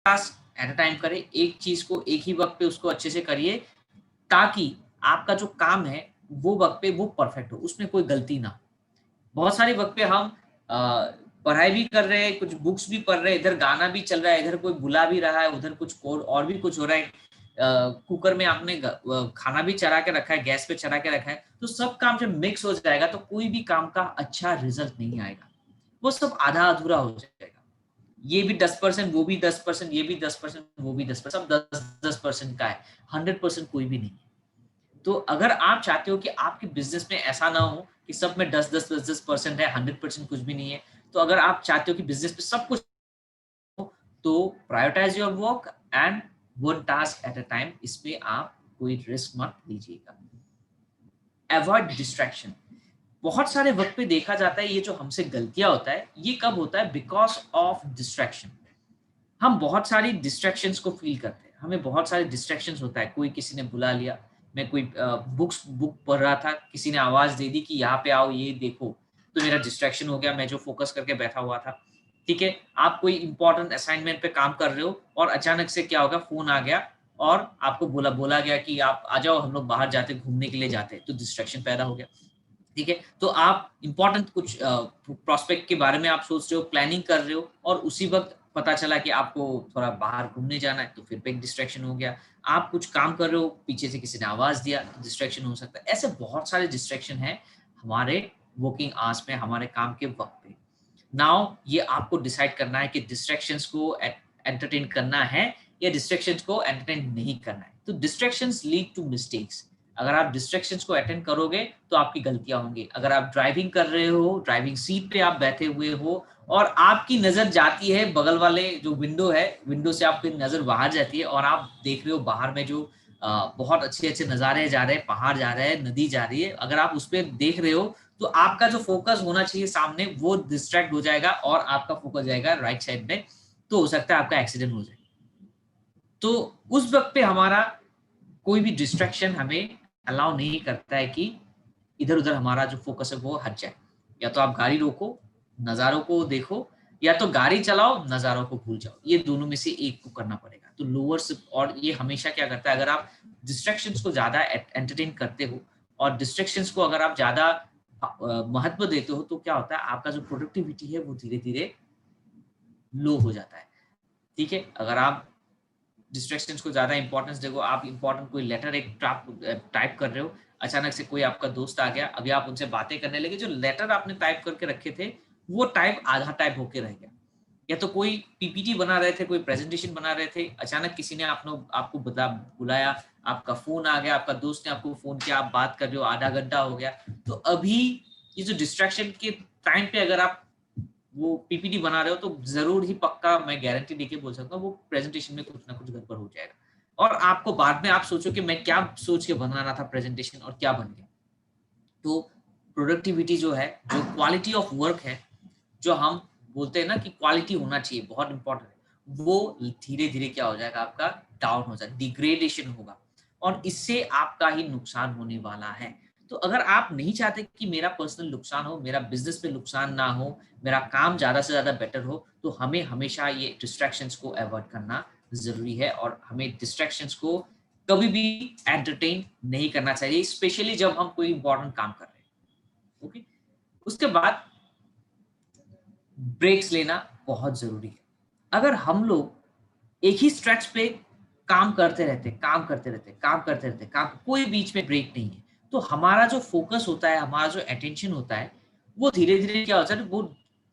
Task at a time करें, एक चीज को एक ही वक्त पे उसको अच्छे से करिए, ताकि आपका जो काम है वो वक्त पे वो परफेक्ट हो, उसमें कोई गलती ना हो। बहुत सारे वक्त पे हम अ, पढ़ाई भी कर रहे हैं, कुछ बुक्स भी पढ़ रहे हैं, इधर गाना भी चल रहा है, इधर कोई बुला भी रहा है, उधर कुछ और भी कुछ हो रहा है। कुकर में आपने खाना भी चढ़ा के रखा है, गैस पे चढ़ा के रखा है, तो सब काम जब मिक्स हो जाएगा तो कोई भी काम का अच्छा रिजल्ट नहीं आएगा, वो सब आधा अधूरा हो जाएगा। ये भी 10%, वो भी 10%, ये भी 10%, वो भी 10%, सब 10-10% का है, 100% कोई भी नहीं है। तो अगर आप चाहते हो कि आपके बिजनेस में ऐसा ना हो कि सब में 10-10 है, 100% कुछ भी नहीं है, तो अगर आप चाहते हो कि बिजनेस में सब कुछ हो, तो prioritise your work and one task at a time, इसमें आप कोई रिस्क मत लीजिएगा। Avoid distraction. बहुत सारे वक्त पे देखा जाता है ये जो हमसे गलतियां होता है, ये कब होता है? Because of distraction. हम बहुत सारी डिस्ट्रैक्शंस को फील करते हैं, हमें बहुत सारे डिस्ट्रैक्शंस होता है, कोई किसी ने बुला लिया, मैं कोई बुक पढ़ रहा था, किसी ने आवाज दे दी कि यहाँ पे आओ ये देखो, तो मेरा डिस्ट्रैक्शन हो गया, मैं जो फोकस करके बैठा हुआ था। ठीक है, आप कोई इंपॉर्टेंट असाइनमेंट पे काम कर रहे हो और अचानक से क्या होगा, फोन आ गया और आपको बोला बोला गया कि आप आ जाओ, हम लोग बाहर जाते, घूमने के लिए जाते, तो डिस्ट्रैक्शन पैदा हो गया। ठीक है, तो आप इंपॉर्टेंट कुछ प्रोस्पेक्ट के बारे में आप सोच रहे हो, प्लानिंग कर रहे हो, और उसी वक्त पता चला कि आपको थोड़ा बाहर घूमने जाना है, तो फिर पे एक डिस्ट्रैक्शन हो गया। आप कुछ काम कर रहे हो, पीछे से किसी ने आवाज दिया, तो डिस्ट्रैक्शन हो सकता है। ऐसे बहुत सारे डिस्ट्रैक्शन है हमारे वर्किंग आवर्स में, हमारे काम के वक्त पे। नाउ ये आपको डिसाइड करना है कि डिस्ट्रैक्शंस को एंटरटेन करना है या डिस्ट्रैक्शंस को एंटरटेन नहीं करना है। तो डिस्ट्रैक्शंस लीड टू मिस्टेक्स। अगर आप डिस्ट्रैक्शंस को अटेंड करोगे तो आपकी गलतियां होंगी। अगर आप ड्राइविंग कर रहे हो, ड्राइविंग सीट पे आप बैठे हुए हो और आपकी नजर जाती है बगल वाले जो विंडो है, विंडो से आपकी नजर बाहर जाती है और आप देख रहे हो बाहर में जो बहुत अच्छे अच्छे नजारे जा रहे हैं, पहाड़ जा रहे हैं, नदी जा रही है, अगर आप उस पर देख रहे हो तो आपका जो फोकस होना चाहिए सामने वो डिस्ट्रैक्ट हो जाएगा और आपका फोकस जाएगा राइट साइड में, तो हो सकता है आपका एक्सीडेंट हो जाए। तो उस वक्त पे हमारा कोई भी डिस्ट्रैक्शन हमें अलाउ नहीं करता है कि इधर उधर हमारा जो फोकस है वो हट जाए। या तो आप गाड़ी रोको, नजारों को देखो, या तो गाड़ी चलाओ, नजारों को भूल जाओ, ये दोनों में से एक को करना पड़ेगा। तो लोअर से, और ये हमेशा क्या करता है, अगर आप डिस्ट्रैक्शंस को ज्यादा एंटरटेन करते हो और डिस्ट्रैक्शंस को अगर आप ज्यादा महत्व देते हो, तो क्या होता है, आपका जो प्रोडक्टिविटी है वो धीरे धीरे लो हो जाता है। ठीक है, अगर आप डिस्ट्रैक्शंस को ज्यादा इंपॉर्टेंस देखो, आप इंपॉर्टेंट कोई लेटर एक टाइप कर रहे हो, अचानक से कोई आपका दोस्त आ गया, अभी आप उनसे बातें करने लगे, जो लेटर आपने टाइप करके रखे थे वो टाइप आधा टाइप होके रह गया। या तो कोई पीपीटी बना रहे थे, कोई प्रेजेंटेशन बना रहे थे, अचानक किसी ने आपको बुलाया, आपका फोन आ गया, आपका दोस्त ने आपको फोन किया, आप बात कर रहे हो, आधा घंटा हो गया। तो अभी ये जो डिस्ट्रैक्शन के टाइम पे अगर आप वो पीपीटी बना रहे हो, तो जरूर ही पक्का मैं गारंटी देके बोल सकता हूँ वो प्रेजेंटेशन में कुछ ना कुछ गड़बड़ हो जाएगा, और आपको बाद में आप सोचो कि मैं क्या सोच के बनाना था प्रेजेंटेशन और क्या बन गया। तो प्रोडक्टिविटी जो है, जो क्वालिटी ऑफ वर्क है, जो हम बोलते हैं ना कि क्वालिटी होना चाहिए, बहुत इंपॉर्टेंट है, वो धीरे धीरे क्या हो जाएगा, आपका डाउन हो जाएगा, डिग्रेडेशन होगा, और इससे आपका ही नुकसान होने वाला है। तो अगर आप नहीं चाहते कि मेरा पर्सनल नुकसान हो, मेरा बिजनेस में नुकसान ना हो, मेरा काम ज्यादा से ज्यादा बेटर हो, तो हमें हमेशा ये डिस्ट्रैक्शंस को अवॉइड करना जरूरी है, और हमें डिस्ट्रैक्शंस को कभी भी एंटरटेन नहीं करना चाहिए, स्पेशली जब हम कोई इंपॉर्टेंट काम कर रहे हैं। ओके, उसके बाद ब्रेक्स लेना बहुत जरूरी है। अगर हम लोग एक ही स्ट्रेच पे काम करते रहते, काम करते रहते, काम करते रहते, काम, कोई बीच में ब्रेक नहीं है, तो हमारा जो फोकस होता है, हमारा जो अटेंशन होता है, वो धीरे धीरे क्या हो जाता है, वो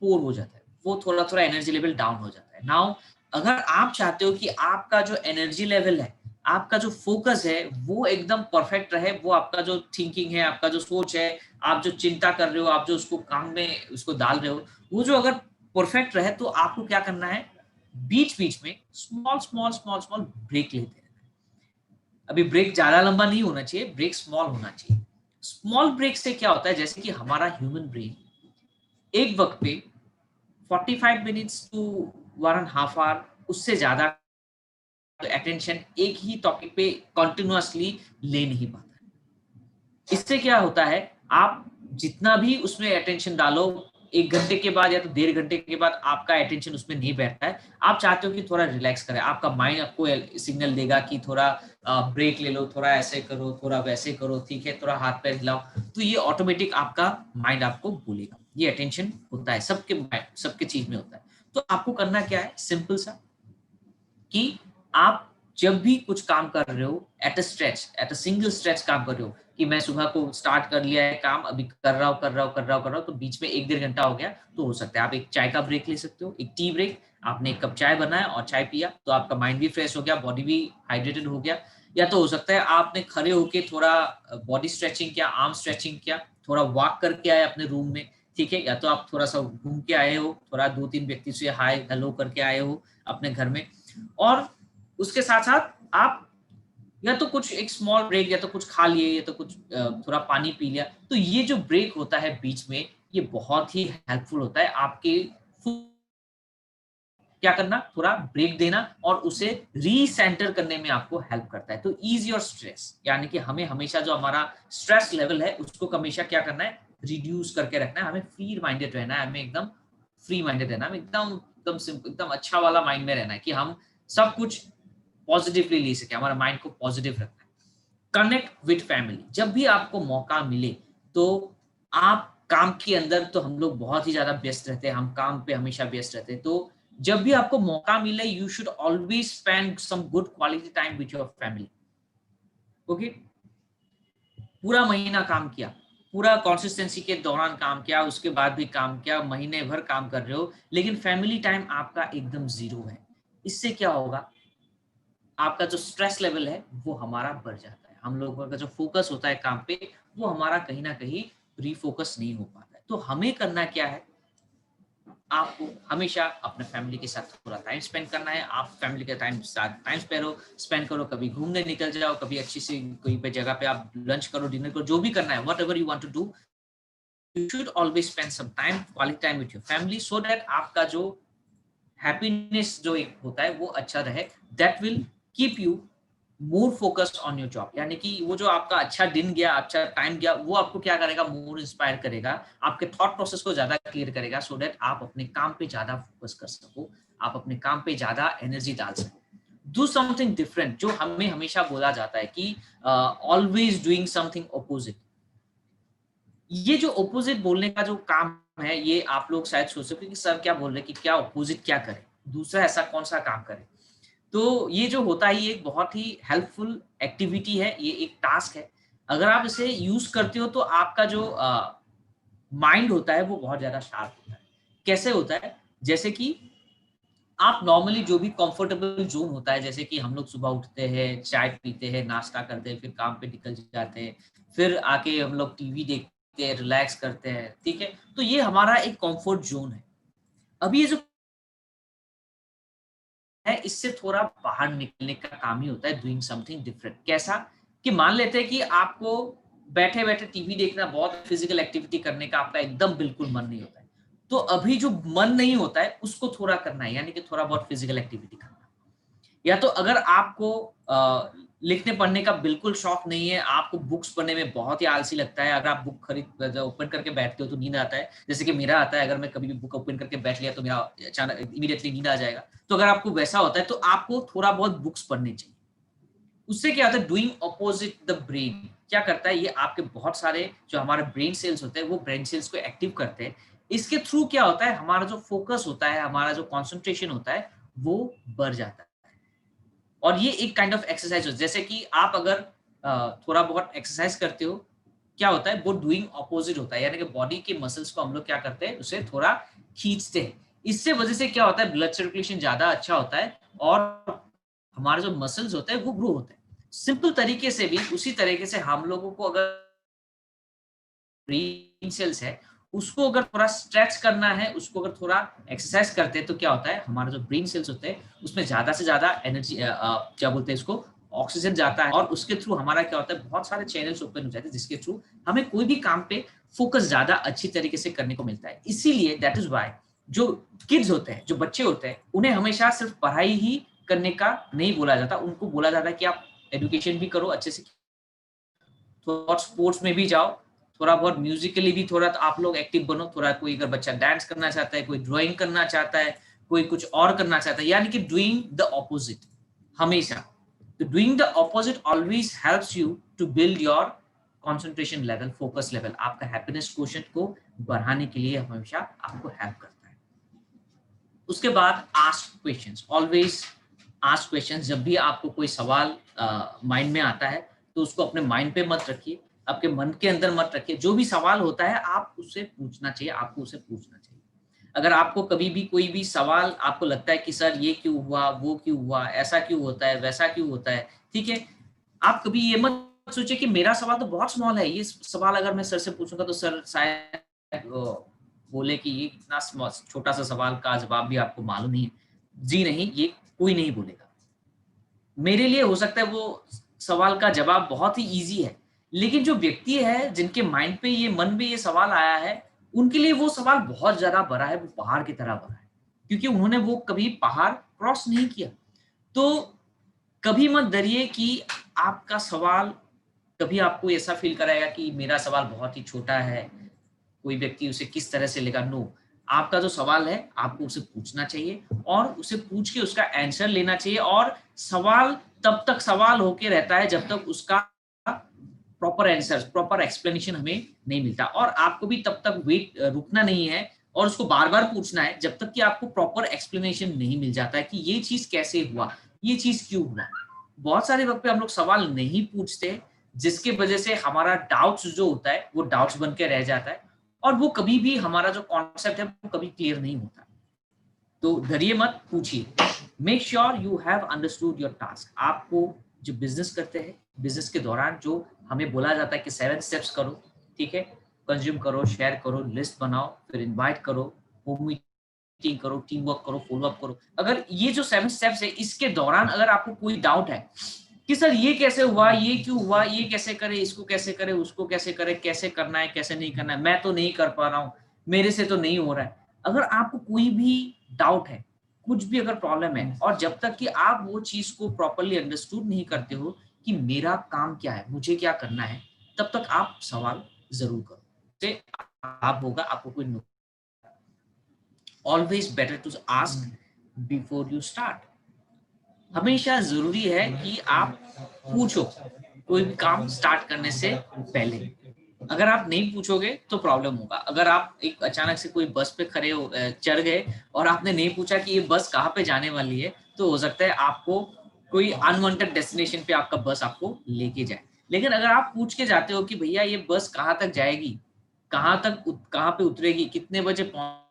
पोर हो जाता है, वो थोड़ा थोड़ा एनर्जी लेवल डाउन हो जाता है। नाउ अगर आप चाहते हो कि आपका जो एनर्जी लेवल है, आपका जो फोकस है वो एकदम परफेक्ट रहे, वो आपका जो थिंकिंग है, आपका जो सोच है, आप जो चिंता कर रहे हो, आप जो उसको काम में उसको डाल रहे हो, वो जो अगर परफेक्ट रहे, तो आपको क्या करना है, बीच बीच में small small small small break लेते रहना है। अभी ब्रेक ज्यादा लंबा नहीं होना चाहिए, ब्रेक स्मॉल होना चाहिए। स्मॉल ब्रेक से क्या होता है, जैसे कि हमारा ह्यूमन ब्रेन एक वक्त पे 45 मिनट्स टू 1.5 आवर, उससे ज्यादा अटेंशन एक ही टॉपिक पे कंटिन्यूअसली ले नहीं पाता है। इससे क्या होता है, आप जितना भी उसमें अटेंशन डालो, 1 घंटे के बाद या तो 1.5 घंटे के बाद आपका अटेंशन उसमें नहीं बैठता है, आप चाहते हो कि थोड़ा रिलैक्स करें, आपका माइंड आपको सिग्नल देगा कि थोड़ा ब्रेक ले लो, थोड़ा ऐसे करो, थोड़ा वैसे करो, ठीक है, थोड़ा हाथ पैर हिलाओ, तो ये ऑटोमेटिक आपका माइंड आपको बोलेगा। ये अटेंशन होता है सबके माइंड, सबके चीज में होता है। तो आपको करना क्या है, सिंपल सा, कि आप जब भी कुछ काम कर रहे हो at a stretch, at a single stretch काम कर रहे हो, कि मैं सुबह को स्टार्ट कर लिया है काम, अभी कर रहा हूँ, तो बीच में 1 डेढ़ घंटा हो गया, तो हो सकता है आप एक चाय का ब्रेक ले सकते हो, एक टी ब्रेक, आपने एक कप चाय बनाया और चाय पिया, तो आपका माइंड भी फ्रेश हो गया, बॉडी भी हाइड्रेटेड हो गया। या तो हो सकता है आपने खड़े होके थोड़ा बॉडी स्ट्रेचिंग किया, आर्म स्ट्रेचिंग किया, थोड़ा वॉक करके आए अपने रूम में, ठीक है, या तो आप थोड़ा सा घूम के आए हो, थोड़ा 2-3 व्यक्ति से हाय हेलो करके आए हो अपने घर में, और उसके साथ-साथ आप या तो कुछ एक स्मॉल ब्रेक, या तो कुछ खा लिए, या तो कुछ थोड़ा पानी पी लिया। तो ये जो ब्रेक होता है बीच में, ये बहुत ही हेल्पफुल होता है आपके फो क्या करना, थोड़ा ब्रेक देना और उसे रीसेंटर करने में आपको हेल्प करता है। तो ईज़ योर स्ट्रेस, यानी कि हमें हमेशा जो हमारा स्ट्रेस लेवल है, उसको हमेशा क्या करना है, रिड्यूस करके रखना है। हमें फ्री माइंडेड रहना है, हमें एकदम फ्री माइंडेड रहना है, हमें एकदम एकदम सिंपल, एकदम अच्छा वाला माइंड में रहना है कि हम सब कुछ पॉजिटिवली ले सकें, हमारा माइंड को पॉजिटिव रखना है। कनेक्ट विद फैमिली, जब भी आपको मौका मिले, तो आप काम के अंदर तो हम लोग बहुत ही ज़्यादा व्यस्त रहते हैं, हम काम पे हमेशा व्यस्त रहते हैं, तो जब भी आपको मौका मिले, you should always spend some good quality time with your family. Okay, पूरा महीना काम किया, पूरा कंसिस्टेंसी के दौरान काम किया, उसके बाद भी काम किया, महीने भर काम कर रहे हो, लेकिन फैमिली टाइम आपका एकदम ज़ीरो है। इससे क्या होगा, आपका जो स्ट्रेस लेवल है वो हमारा बढ़ जाता है। हम लोगों का जो फ़ोकस होता है काम पे, वो हमारा कहीं न कहीं रीफ़ोकस नहीं हो पाता है। तो हमें करना क्या है, आपको हमेशा अपने फैमिली के साथ थोड़ा टाइम स्पेंड करना है। आप फैमिली के साथ टाइम स्पेंड करो, कभी घूमने निकल जाओ, कभी अच्छी सी कोई पे जगह पे आप लंच करो, डिनर करो, जो भी करना है, whatever you want to do, you should always spend some time, quality time with your family, so that आपका जो हैप्पीनेस जो एक होता है वो अच्छा रहे, that will keep you more focused on your job, यानी कि वो जो आपका अच्छा दिन गया, अच्छा टाइम गया, वो आपको क्या करेगा, मोर इंस्पायर करेगा, आपके थॉट प्रोसेस को ज्यादा क्लियर करेगा, सो दैट आप अपने काम पे ज्यादा फोकस कर सको, आप अपने काम पे ज्यादा एनर्जी डाल सको। डू समथिंग डिफरेंट, जो हमें हमेशा बोला जाता है कि ऑलवेज डूइंग समथिंग अपोजिट, ये जो अपोजिट बोलने का जो काम है, ये आप लोग शायद सोच सकते हो कि सर क्या बोल रहे हैं, कि क्या अपोजिट क्या करें, दूसरा ऐसा कौन सा काम करें। तो ये जो होता है, ये एक बहुत ही हेल्पफुल एक्टिविटी है, ये एक टास्क है। अगर आप इसे यूज़ करते हो, तो आपका जो माइंड होता है वो बहुत ज़्यादा शार्प होता है। कैसे होता है? जैसे कि आप नॉर्मली जो भी कंफर्टेबल ज़ोन होता है, जैसे कि हम लोग सुबह उठते हैं, चाय पीते हैं, नाश्ता करते हैं, फिर काम पे निकल जाते हैं, फिर आके हम लोग टीवी देखते हैं, रिलैक्स करते हैं, ठीक है? तो ये हमारा एक कंफर्ट ज़ोन है। अभी ये जो है, इससे थोड़ा बाहर निकलने का काम ही होता है डूइंग समथिंग डिफरेंट। कैसा? कि मान लेते हैं कि आपको बैठे-बैठे टीवी देखना, बहुत फिजिकल एक्टिविटी करने का आपका एकदम बिल्कुल मन नहीं होता है। तो अभी जो मन नहीं होता है, उसको थोड़ा करना है, यानी कि थोड़ा बहुत फिजिकल एक्टिविटी करना। या तो अगर आपको लिखने पढ़ने का बिल्कुल शौक नहीं है, आपको बुक्स पढ़ने में बहुत ही आलसी लगता है, अगर आप बुक खरीद ज ओपन करके बैठते हो तो नींद आता है, जैसे कि मेरा आता है, अगर मैं कभी भी बुक ओपन करके बैठ लिया तो मेरा अचानक इमीडिएटली नींद आ जाएगा। तो अगर आपको वैसा होता है, तो आपको थोड़ा बहुत बुक्स पढ़नी चाहिए। उससे क्या होता है, डूइंग अपोजिट द ब्रेन क्या करता है, ये आपके बहुत सारे जो हमारे ब्रेन सेल्स होते हैं, वो ब्रेन सेल्स को एक्टिव करते हैं। इसके थ्रू क्या होता है, हमारा जो फोकस होता है, हमारा जो कंसंट्रेशन होता है, वो बढ़ जाता है। और ये एक काइंड ऑफ एक्सरसाइज होता है, जैसे कि आप अगर थोड़ा बहुत एक्सरसाइज करते हो, क्या होता है, वो डूइंग अपोजिट होता है, यानी कि बॉडी के मसल्स को हम लोग क्या करते हैं, उसे थोड़ा खींचते हैं। इससे वजह से क्या होता है, ब्लड सर्कुलेशन ज्यादा अच्छा होता है, और हमारे जो मसल्स होते हैं वो ग्रो होते हैं। सिंपल तरीके से भी उसी तरीके से हम लोगों को अगर ब्रेन सेल्स है, उसको अगर थोड़ा स्ट्रेच करना है, उसको अगर थोड़ा एक्सरसाइज करते हैं, तो क्या होता है, हमारा जो ब्रेन सेल्स होते हैं, उसमें ज़्यादा से ज़्यादा एनर्जी क्या बोलते हैं इसको, ऑक्सीजन जाता है, और उसके थ्रू हमारा क्या होता है, बहुत सारे चैनल्स ओपन हो जाते हैं, जिसके थ्रू हमें कोई भी काम पे फोकस ज़्यादा अच्छी तरीके से करने को मिलता है। इसीलिए दैट इज़ व्हाई जो किड्स होते हैं, जो बच्चे होते हैं, उन्हें हमेशा सिर्फ पढ़ाई ही करने का नहीं बोला जाता, उनको बोला जाता है कि आप एजुकेशन भी करो अच्छे से, तो और स्पोर्ट्स में भी जाओ, थोड़ा बहुत म्यूजिकली भी थोड़ा तो आप लोग एक्टिव बनो, थोड़ा कोई अगर बच्चा डांस करना चाहता है, कोई ड्राइंग करना चाहता है, कोई कुछ और करना चाहता है, यानी कि डूइंग द ऑपोजिट हमेशा। तो doing the opposite always helps you to build your concentration level, focus level, आपका हैप्पीनेस क्वोशेंट को बढ़ाने के लिए हमेशा आपको हेल्प करता है। उसके बाद ask questions, always ask questions. जब भी आपको कोई सवाल माइंड में आता है तो उसको अपने माइंड पे मत रखिए, आपके मन के अंदर मत रखिए। जो भी सवाल होता है आप उससे पूछना चाहिए, आपको उसे पूछना चाहिए। अगर आपको कभी भी कोई भी सवाल आपको लगता है कि सर ये क्यों हुआ, वो क्यों हुआ, ऐसा क्यों होता है, वैसा क्यों होता है, ठीक है, आप कभी ये मत सोचिए कि मेरा सवाल तो बहुत स्मॉल है, ये सवाल अगर मैं सर से पूछूंगा तो सर शायद बोले कि ये इतना छोटा सा सवाल का जवाब भी आपको मालूम नहीं है। जी नहीं, ये कोई नहीं बोलेगा। मेरे लिए हो सकता है वो सवाल का जवाब बहुत ही ईज़ी है, लेकिन जो व्यक्ति है जिनके माइंड पे ये मन में ये सवाल आया है, उनके लिए वो सवाल बहुत ज़्यादा बड़ा है, वो पहाड़ की तरह बड़ा है, क्योंकि उन्होंने वो कभी पहाड़ क्रॉस नहीं किया। तो कभी मत डरिए कि आपका सवाल कभी आपको ऐसा फ़ील कराएगा कि मेरा सवाल बहुत ही छोटा है, कोई व्यक्ति उसे किस तरह से लेगा, नो। आपका जो सवाल है आपको उसे पूछना चाहिए और उसे पूछ के उसका आंसर लेना चाहिए, और सवाल तब तक सवाल होके रहता है जब तक उसका प्रॉपर आंसर, प्रॉपर एक्सप्लेनेशन हमें नहीं मिलता, और आपको भी तब तक रुकना नहीं है और उसको बार बार पूछना है जब तक कि आपको प्रॉपर एक्सप्लेनेशन नहीं मिल जाता है कि ये चीज कैसे हुआ, ये चीज क्यों हुआ। बहुत सारे वक्त पे हम लोग सवाल नहीं पूछते, जिसके वजह से हमारा डाउट्स जो होता है वो डाउट्स बन के रह जाता है, और वो कभी भी हमारा जो कॉन्सेप्ट है वो कभी क्लियर नहीं होता। तो डरिए मत, पूछिए। Make sure you have understood your task. आपको जो बिजनेस करते हैं, बिजनेस के दौरान जो हमें बोला जाता है कि 7 स्टेप्स करो, ठीक है, कंज्यूम करो, शेयर करो, लिस्ट बनाओ, फिर इनवाइट करो, होम मीटिंग करो, टीम वर्क करो, फॉलो अप करो। अगर ये जो 7 स्टेप्स है इसके दौरान अगर आपको कोई डाउट है कि सर ये कैसे हुआ, ये क्यों हुआ, ये कैसे करे, इसको कैसे करे, उसको कैसे करे, कैसे करना है, कैसे नहीं करना है, मैं तो नहीं कर पा रहा हूँ, मेरे से तो नहीं हो रहा है। अगर आपको कोई भी डाउट है, कुछ भी अगर प्रॉब्लम है, और जब तक कि आप वो चीज को प्रॉपरली अंडरस्टूड नहीं करते हो कि मेरा काम क्या है, मुझे क्या करना है, तब तक आप सवाल जरूर करो। से आप होगा, आपको कोई always better to ask before you start. हमेशा जरूरी है कि आप पूछो कोई भी काम स्टार्ट करने से पहले। अगर आप नहीं पूछोगे तो प्रॉब्लम होगा। अगर आप एक अचानक से कोई बस पे खड़े हो, चढ़ गए और आपने नहीं पूछा कि ये बस कहाँ पे जाने वाली है, तो हो सकता है आपको कोई अनवांटेड डेस्टिनेशन पे आपका बस आपको लेके जाए। लेकिन अगर आप पूछ के जाते हो कि भैया ये बस कहाँ तक जाएगी, कहाँ पे उतरेगी, कितने बजे पहुंच,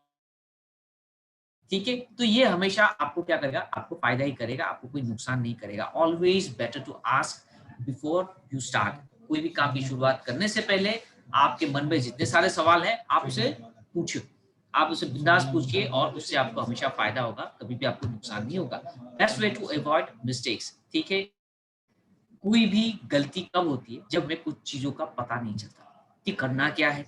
ठीक है, तो ये हमेशा आपको क्या करेगा, आपको फायदा ही करेगा, आपको कोई नुकसान नहीं करेगा। Always better to ask before you start. कोई भी काम की शुरुआत करने से पहले आपके मन में जितने सारे सवाल हैं आप उसे पूछो, आप उसे बिंदास पूछिए, और उससे आपको हमेशा फायदा होगा, कभी भी आपको नुकसान नहीं होगा। Best way to avoid mistakes, ठीक है। कोई भी गलती कब होती है, जब हमें कुछ चीजों का पता नहीं चलता कि करना क्या है,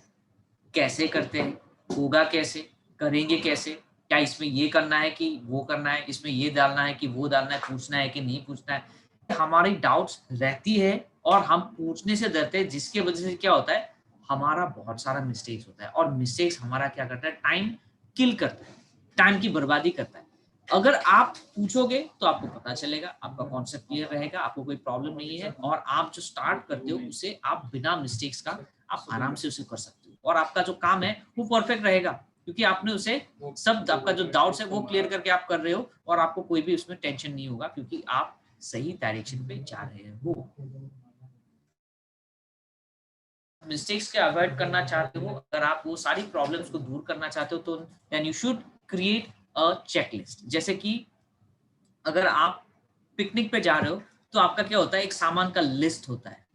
कैसे करते हैं, होगा कैसे, करेंगे कैसे, क्या इसमें ये करना है कि वो करना है, इसमें ये डालना है कि वो डालना है, पूछना है कि नहीं पूछना है। हमारी डाउट्स रहती है और हम पूछने से डरते हैं, जिसकी वजह से क्या होता है, हमारा बहुत सारा मिस्टेक्स होता है, और मिस्टेक्स हमारा क्या करता है, टाइम किल करता है, टाइम की बर्बादी करता है। अगर आप पूछोगे तो आपको पता चलेगा, आपका कॉन्सेप्ट क्लियर रहेगा, आपको कोई प्रॉब्लम नहीं है, और आप जो स्टार्ट करते हो उसे आप बिना मिस्टेक्स का आप आराम से उसे कर सकते हो, और आपका जो काम है वो परफेक्ट रहेगा, क्योंकि आपने उसे सब, आपका जो डाउट्स है वो क्लियर करके आप कर रहे हो, और आपको कोई भी उसमें टेंशन नहीं होगा, क्योंकि आप सही डायरेक्शन पे जा रहे हो। मिस्टेक्स के अवॉइड करना चाहते हो, अगर आप वो सारी प्रॉब्लम्स को दूर करना चाहते हो, तो then you should create a checklist. जैसे कि अगर आप पिकनिक पे जा रहे हो, तो आपका क्या होता है, एक सामान का लिस्ट होता है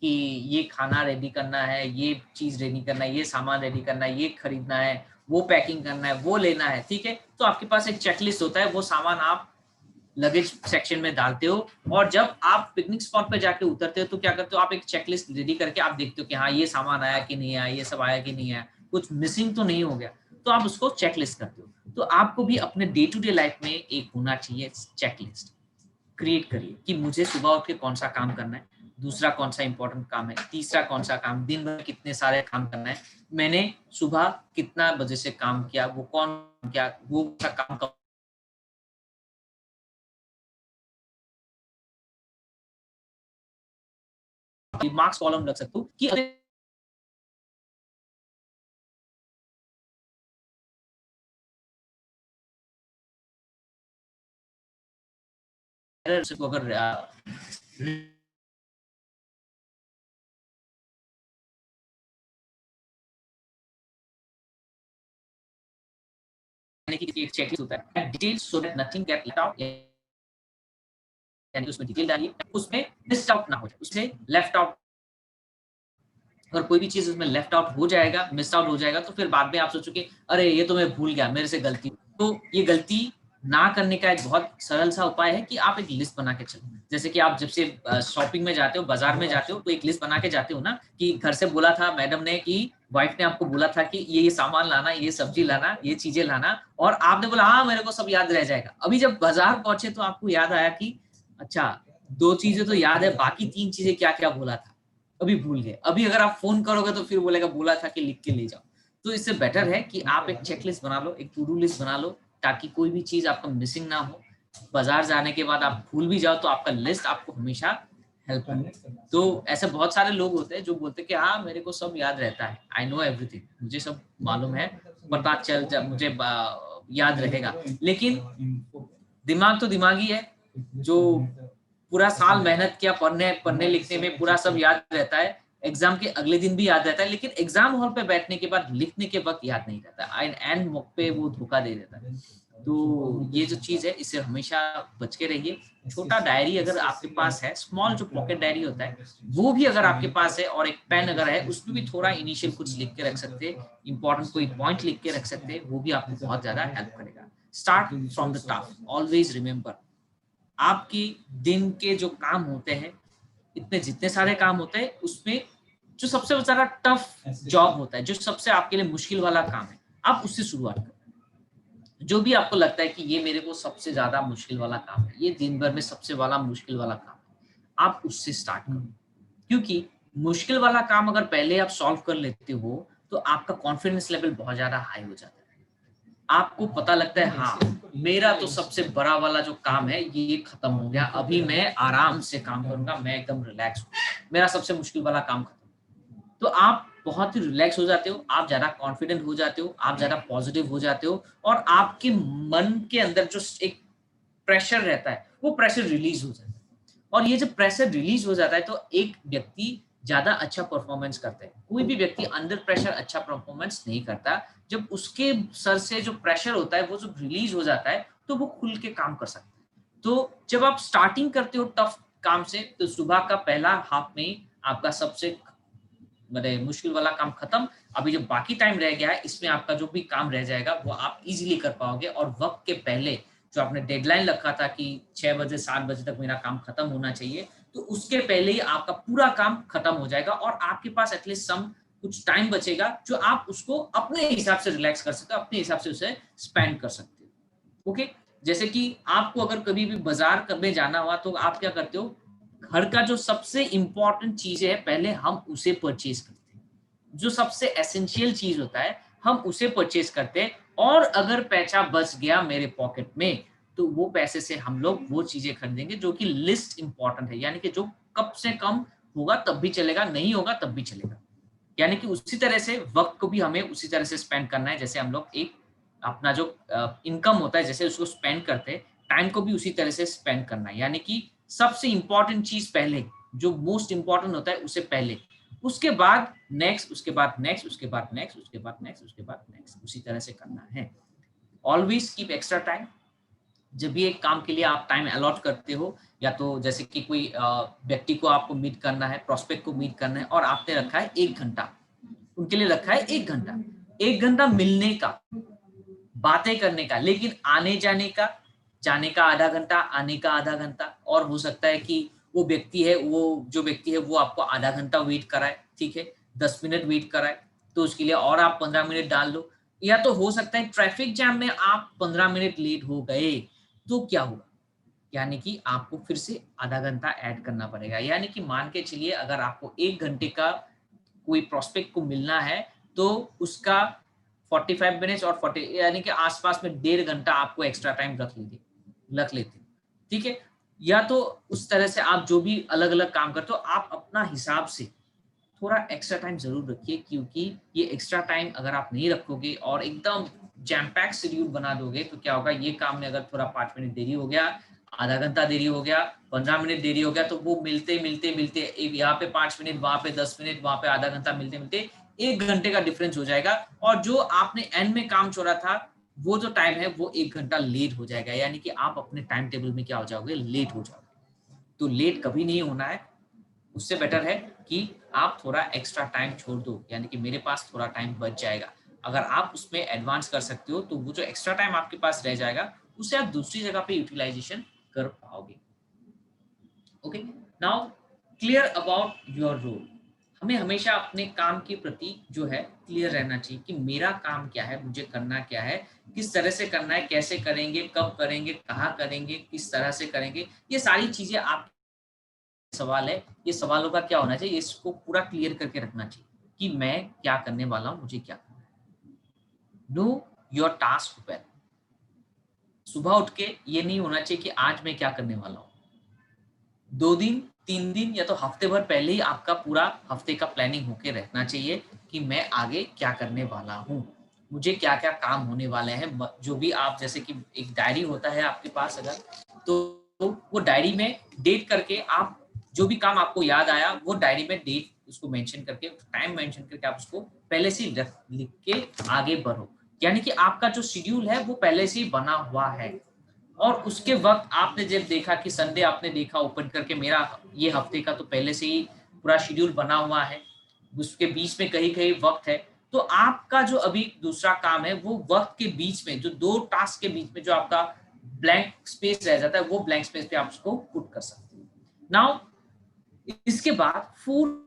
कि ये खाना रेडी करना है, ये चीज रेडी करना है, ये सामान रेडी करना है, ये खरीदना है, वो पैकिंग करना है, वो लेना है, ठीक है। तो आपके पास एक चेकलिस्ट होता है, वो सामान आप लगेज सेक्शन में डालते हो, और जब आप पिकनिक स्पॉट पे जाके उतरते हो तो क्या करते हो, आप एक चेकलिस्ट रेडी करके आप देखते हो कि हाँ ये सामान आया कि नहीं आया, ये सब आया कि नहीं आया, कुछ मिसिंग तो नहीं हो गया, तो आप उसको चेकलिस्ट करते हो। तो आपको भी अपने डे टू डे लाइफ में एक होना चाहिए चेकलिस्ट। क्रिएट करिए कि मुझे सुबह उठ के कौन सा काम करना है, दूसरा कौन सा इंपॉर्टेंट काम है, तीसरा कौन सा काम, दिन भर कितने सारे काम करना है, मैंने सुबह कितना बजे से काम किया, वो कौन क्या वो सा काम कब, मार्क्स कॉलम रख सकते हो कि अगर चेकलिस्ट होता है details so that nothing get left out, यानी उसमें डिटेल डालिए, उसमें मिस आउट ना हो जाए, उससे लेफ्ट आउट, अगर कोई भी चीज उसमें लेफ्ट आउट हो जाएगा, मिस आउट हो जाएगा, तो फिर बाद में आप सोचोगे अरे ये तो मैं भूल गया, मेरे से गलती। तो ये गलती ना करने का एक बहुत सरल सा उपाय है कि आप एक लिस्ट बना के चलो। जैसे कि आप जब से शॉपिंग में जाते हो, बाजार में जाते हो, तो एक लिस्ट बना के जाते हो ना, कि घर से बोला था मैडम ने, कि वाइफ ने आपको बोला था कि ये सामान लाना, ये सब्जी लाना, ये चीजें लाना, और आपने बोला हाँ मेरे को सब याद रह जाएगा। अभी जब बाजार पहुंचे तो आपको याद आया कि अच्छा, 2 चीजें तो याद है, बाकी 3 चीजें क्या-क्या बोला था, अभी भूल गए। अभी अगर आप फ़ोन करोगे तो फिर बोलेगा बोला था कि लिख के ले जाओ। तो इससे बेटर है कि आप एक चेकलिस्ट बना लो, एक टू डू लिस्ट बना लो, ताकि कोई भी चीज़ आपका मिसिंग ना हो। बाज़ार जाने के बाद आप भूल भी जाओ तो आपका लिस्ट आपको हमेशा हेल्प करे। तो ऐसे बहुत सारे लोग होते हैं जो बोलते हैं कि हाँ, मेरे को सब याद रहता है। आई नो एवरीथिंग, मुझे सब मालूम है, पता चल जा मुझे याद रहेगा। लेकिन दिमाग तो दिमाग ही है, जो पूरा साल मेहनत किया पढ़ने पढ़ने लिखने में, पूरा सब याद रहता है, एग्जाम के अगले दिन भी याद रहता है, लेकिन एग्जाम हॉल पे बैठने के बाद लिखने के वक्त याद नहीं रहता, एंड मौके पे वो धोखा दे देता है। तो ये जो चीज है, इससे हमेशा बच के रहिए। छोटा डायरी अगर आपके पास है, स्मॉल जो पॉकेट डायरी होता है, वो भी अगर आपके पास है, और एक पेन अगर है, उसमें भी थोड़ा इनिशियल कुछ लिख के रख सकते हैं, इंपॉर्टेंट कोई पॉइंट लिख के रख सकते हैं, वो भी आपको बहुत ज्यादा हेल्प करेगा। Start from the top, always remember, आपकी दिन के जो काम होते हैं, इतने जितने सारे काम होते हैं, उसमें जो सबसे ज्यादा टफ जॉब होता है, जो सबसे आपके लिए मुश्किल वाला काम है, आप उससे शुरुआत करें। जो भी आपको लगता है कि ये मेरे को सबसे ज्यादा मुश्किल वाला काम है, ये दिन भर में सबसे वाला मुश्किल वाला काम है, आप उससे स्टार्ट करो। क्योंकि मुश्किल वाला काम अगर पहले आप सॉल्व कर लेते हो, तो आपका कॉन्फिडेंस लेवल बहुत ज्यादा हाई हो जाता है। आपको पता लगता है हाँ, मेरा तो सबसे बड़ा वाला जो काम है ये खत्म हो गया, अभी मैं आराम से काम करूंगा, मैं एकदम रिलैक्स हूँ, मेरा सबसे मुश्किल वाला काम खत्म। तो आप बहुत ही रिलैक्स हो जाते हो, आप ज्यादा कॉन्फिडेंट हो जाते हो, आप ज्यादा पॉजिटिव हो जाते हो, और आपके मन के अंदर जो एक प्रेशर रहता है, वो प्रेशर रिलीज हो जाता है। और ये जब प्रेशर रिलीज हो जाता है, तो एक व्यक्ति ज्यादा अच्छा परफॉर्मेंस करता है। कोई भी व्यक्ति अंडर प्रेशर अच्छा परफॉर्मेंस नहीं करता। जब उसके सर से जो प्रेशर होता है, वो जब रिलीज हो जाता है, तो वो खुल के काम कर सकता है। तो जब आप स्टार्टिंग करते हो टफ काम से, तो सुबह का पहला हाफ में आपका सबसे मतलब मुश्किल वाला काम खत्म। अभी जो बाकी टाइम रह गया है, इसमें आपका जो भी काम रह जाएगा, वो आप इजीली कर पाओगे, और वक्त के पहले जो आपने डेडलाइन रखा था कि 6 बजे 7 बजे तक मेरा काम खत्म होना चाहिए, तो उसके पहले ही आपका पूरा काम खत्म हो जाएगा, और आपके पास एटलीस्ट सम कुछ टाइम बचेगा, जो आप उसको अपने हिसाब से रिलैक्स कर सकते हो, अपने हिसाब से उसे स्पेंड कर सकते हो। ओके, जैसे कि आपको अगर कभी भी बाजार करने जाना हुआ, तो आप क्या करते हो, घर का जो सबसे इंपॉर्टेंट चीज है, पहले हम उसे परचेज करते हैं। जो सबसे एसेंशियल चीज होता है, हम उसे परचेज करते हैं, और अगर पैसा बच गया मेरे पॉकेट में, तो वो पैसे से हम लोग वो चीजें खरीदेंगे जो कि लिस्ट इंपॉर्टेंट है, यानी कि जो कम से कम होगा तब भी चलेगा, नहीं होगा तब भी चलेगा। यानी कि उसी तरह से वक्त को भी हमें उसी तरह से स्पेंड करना है, जैसे हम लोग एक अपना जो इनकम होता है, जैसे उसको स्पेंड करते हैं, टाइम को भी उसी तरह से स्पेंड करना है। यानी कि सबसे इंपॉर्टेंट चीज पहले, जो मोस्ट इंपॉर्टेंट होता है उसे पहले, उसके बाद नेक्स्ट, उसके बाद नेक्स्ट, उसके बाद नेक्स्ट, उसके बाद नेक्स्ट, उसके बाद नेक्स्ट, उसी तरह से करना है। Always keep extra time. जब भी एक काम के लिए आप टाइम अलॉट करते हो, या तो जैसे कि कोई व्यक्ति को आपको मीट करना है, प्रोस्पेक्ट को मीट करना है, और आपने रखा है 1 घंटा, उनके लिए रखा है 1 घंटा, 1 घंटा मिलने का, बातें करने का, लेकिन आने जाने का, जाने का आधा घंटा, आने का आधा घंटा, और हो सकता है कि वो व्यक्ति है वो आपको आधा घंटा वेट कराए, ठीक है, 10 मिनट वेट कराए, तो उसके लिए और आप 15 मिनट डाल लो। या तो हो सकता है ट्रैफिक जैम में आप 15 मिनट लेट हो गए, तो क्या हुआ, यानी कि आपको फिर से आधा घंटा ऐड करना पड़ेगा। यानी कि मान के चलिए अगर आपको 1 घंटे का कोई प्रोस्पेक्ट को मिलना है, तो उसका 45 मिनट्स और 40 यानी कि आस-पास में डेढ़ घंटा आपको एक्स्ट्रा टाइम रख लेते। ठीक है? या तो उस तरह से आप जो भी अलग-अलग काम करते हो, आप अपना हिसाब से थोड़ा एक्स्ट्रा टाइम ज़रूर रखिए, क्योंकि ये एक्स्ट्रा टाइम अगर आप नहीं रखोगे और एकदम जैम पैक शेड्यूल बना दोगे, तो क्या होगा, ये काम में अगर थोड़ा 5 मिनट देरी हो गया, आधा घंटा देरी हो गया, 15 मिनट देरी हो गया, तो वो मिलते यहाँ पे 5 मिनट, वहाँ पे 10 मिनट, वहाँ पे आधा घंटा मिलते-मिलते 1 घंटे का डिफरेंस हो जाएगा, और जो आपने एंड में काम छोड़ा था, वो जो टाइम है वो 1 घंटा लेट हो जाएगा। यानी कि आप अपने टाइम टेबल में क्या हो जाओगे, लेट हो जाओगे। तो लेट कभी नहीं होना है। उससे बेटर है कि आप थोड़ा एक्स्ट्रा टाइम छोड़ दो, यानी कि मेरे पास थोड़ा टाइम बच जाएगा। अगर आप उसमें एडवांस कर सकते हो, तो वो जो एक्स्ट्रा टाइम आपके पास रह जाएगा, उसे आप दूसरी जगह पे यूटिलाइजेशन कर पाओगे। Okay, now clear about your role. हमें हमेशा अपने काम के प्रति जो है क्लियर रहना चाहिए कि मेरा काम क्या है, मुझे करना क्या है, किस तरह से करना है, कैसे करेंगे, कब करेंगे, कहाँ करेंगे, किस तरह से करेंगे। ये सारी चीजें आप सवाल है, ये सवालों का क्या होना चाहिए, इसको पूरा क्लियर करके रखना चाहिए कि मैं क्या करने वाला हूँ, मुझे क्या करना है। Know your task well. सुबह उठ के ये नहीं होना चाहिए कि आज मैं क्या करने वाला हूँ। 2 दिन, 3 दिन या तो हफ्ते भर पहले ही आपका पूरा हफ्ते का प्लानिंग होके रहना चाहिए कि मैं आगे क्या करने वाला हूँ। मुझे क्या-क्या काम होने वाले हैं, जो भी आप, जैसे कि एक डायरी होता है आपके पास अगर, तो वो डायरी में डेट करके आप जो भी काम आपको याद आया, वो डायरी में डेट उसको मेंशन करके, टाइम मेंशन करके आप उसको पहले से ही लिख के आगे बढ़ो। यानी कि आपका जो शेड्यूल है वो पहले से ही बना हुआ है। और उसके वक़्त आपने जब देखा कि संडे आपने देखा ओपन करके, मेरा ये हफ्ते का तो पहले से ही पूरा शेड्यूल बना हुआ है, उसके बीच में कहीं-कहीं वक़्त है, तो आपका जो अभी दूसरा काम है, वो वक़्त के बीच में, जो 2 टास्क के बीच में जो आपका ब्लैंक स्पेस रह जाता है, वो ब्लैंक स्पेस पे आप उसको पुट कर सकते हो। नाउ इसके बाद फूड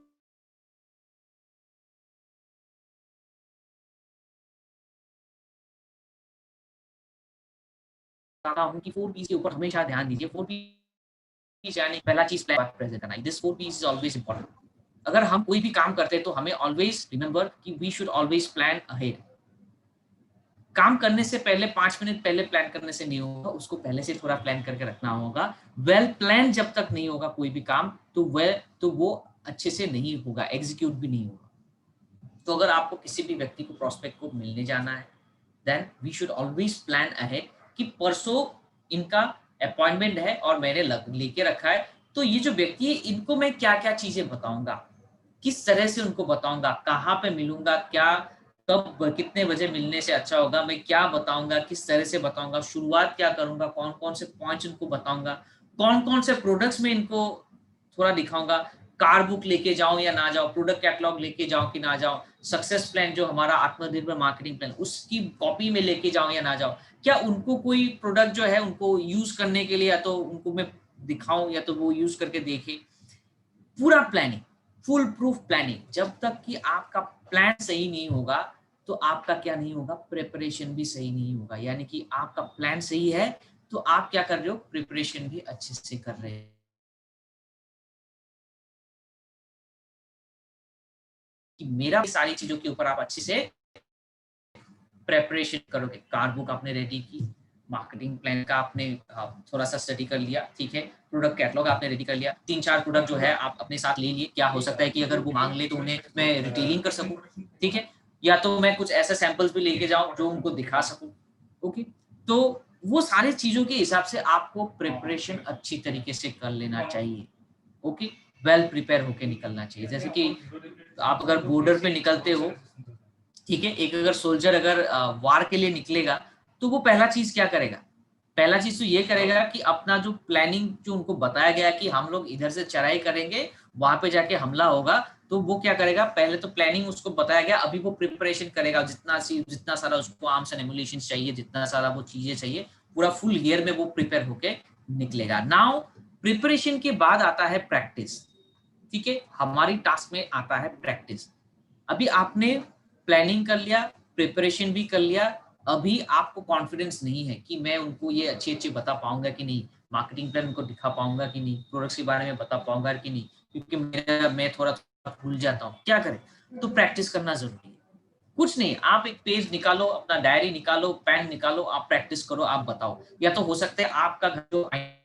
बताता हूँ कि 4 पीस के ऊपर हमेशा ध्यान दीजिए। 4 पीस यानी पहला चीज़ प्रेज़ेंट करना। This 4 piece is always important. अगर हम कोई भी काम करते हैं, तो हमें ऑलवेज़ रिमेंबर कि we should always plan ahead. काम करने से पहले 5 मिनट पहले प्लान करने से नहीं होगा, उसको पहले से थोड़ा प्लान करके रखना होगा। वेल प्लान जब तक नहीं होगा कोई भी काम, तो वो अच्छे से नहीं होगा, एग्ज़ीक्यूट भी नहीं होगा। तो अगर आपको किसी भी व्यक्ति को, प्रोस्पेक्ट को मिलने जाना है, then we should always plan ahead कि परसों इनका अपॉइंटमेंट है और मैंने लेके रखा है, तो ये जो व्यक्ति है, इनको मैं क्या क्या चीजें बताऊंगा, किस तरह से उनको बताऊंगा, कहाँ पे मिलूंगा, क्या, कब, कितने बजे मिलने से अच्छा होगा, मैं क्या बताऊंगा, किस तरह से बताऊंगा, शुरुआत क्या करूंगा, कौन कौन से पॉइंट्स उनको बताऊंगा, कौन कौन से प्रोडक्ट्स में इनको थोड़ा दिखाऊंगा, कार बुक लेके जाऊं या ना जाऊं, प्रोडक्ट कैटलॉग लेके जाऊं कि ना जाऊं, सक्सेस प्लान जो हमारा आत्मनिर्भर मार्केटिंग प्लान, उसकी कॉपी में लेके जाऊं या ना जाऊं, क्या उनको कोई प्रोडक्ट जो है उनको यूज करने के लिए, या तो उनको मैं दिखाऊं या तो वो यूज करके देखे। पूरा प्लानिंग, फुल प्रूफ प्लानिंग। जब तक कि आपका प्लान सही नहीं होगा, तो आपका क्या नहीं होगा, प्रिपरेशन भी सही नहीं होगा। यानी कि आपका प्लान सही है, तो आप क्या कर रहे हो, प्रिपरेशन भी अच्छे से कर रहे हैं। कि मेरा सारी चीजों के ऊपर आप अच्छे से प्रेपरेशन करोगे। कार बुक आपने रेडी की, मार्केटिंग प्लान का आपने थोड़ा सा स्टडी कर लिया, ठीक है, प्रोडक्ट कैटलॉग आपने रेडी कर लिया, 3-4 प्रोडक्ट जो है आप अपने साथ ले लिए, क्या हो सकता है कि अगर वो मांग ले तो उन्हें मैं रिटेलिंग कर सकूं, ठीक है, या तो मैं कुछ ऐसे सैंपल्स भी लेके जाऊं जो उनको दिखा सकूं। ओके, तो वो सारी चीजों के हिसाब से आपको प्रिपरेशन अच्छी तरीके से कर लेना चाहिए। ओके, वेल प्रिपेयर होके निकलना चाहिए। जैसे कि आप अगर बॉर्डर पे निकलते हो, ठीक है, एक अगर सोल्जर अगर वार के लिए निकलेगा, तो वो पहला चीज क्या करेगा, पहला चीज तो ये करेगा कि अपना जो प्लानिंग, जो उनको बताया गया कि हम लोग इधर से चढ़ाई करेंगे, वहां पे जाके हमला होगा, तो वो क्या करेगा, पहले तो प्लानिंग उसको बताया गया, अभी वो प्रिपरेशन करेगा, जितना सारा उसको आर्म्स एंड एमुनिशन चाहिए, जितना सारा वो चीजें चाहिए, पूरा फुल गियर में वो प्रिपेयर होके निकलेगा। नाउ प्रिपरेशन के बाद आता है प्रैक्टिस। ठीक है, हमारी टास्क में आता है प्रैक्टिस। अभी आपने प्लानिंग कर लिया, प्रिपरेशन भी कर लिया, अभी आपको कॉन्फिडेंस नहीं है कि मैं उनको ये अच्छे-अच्छे बता पाऊँगा कि नहीं। मार्केटिंग प्लान उनको दिखा पाऊंगा कि नहीं, प्रोडक्ट्स के बारे में बता पाऊंगा कि नहीं, क्योंकि मैं थोड़ा भूल जाता हूँ, क्या करें? तो प्रैक्टिस करना जरूरी है। कुछ नहीं, आप एक पेज निकालो, अपना डायरी निकालो, पेन निकालो, आप प्रैक्टिस करो, आप बताओ। या तो हो सकता है आपका घर जो है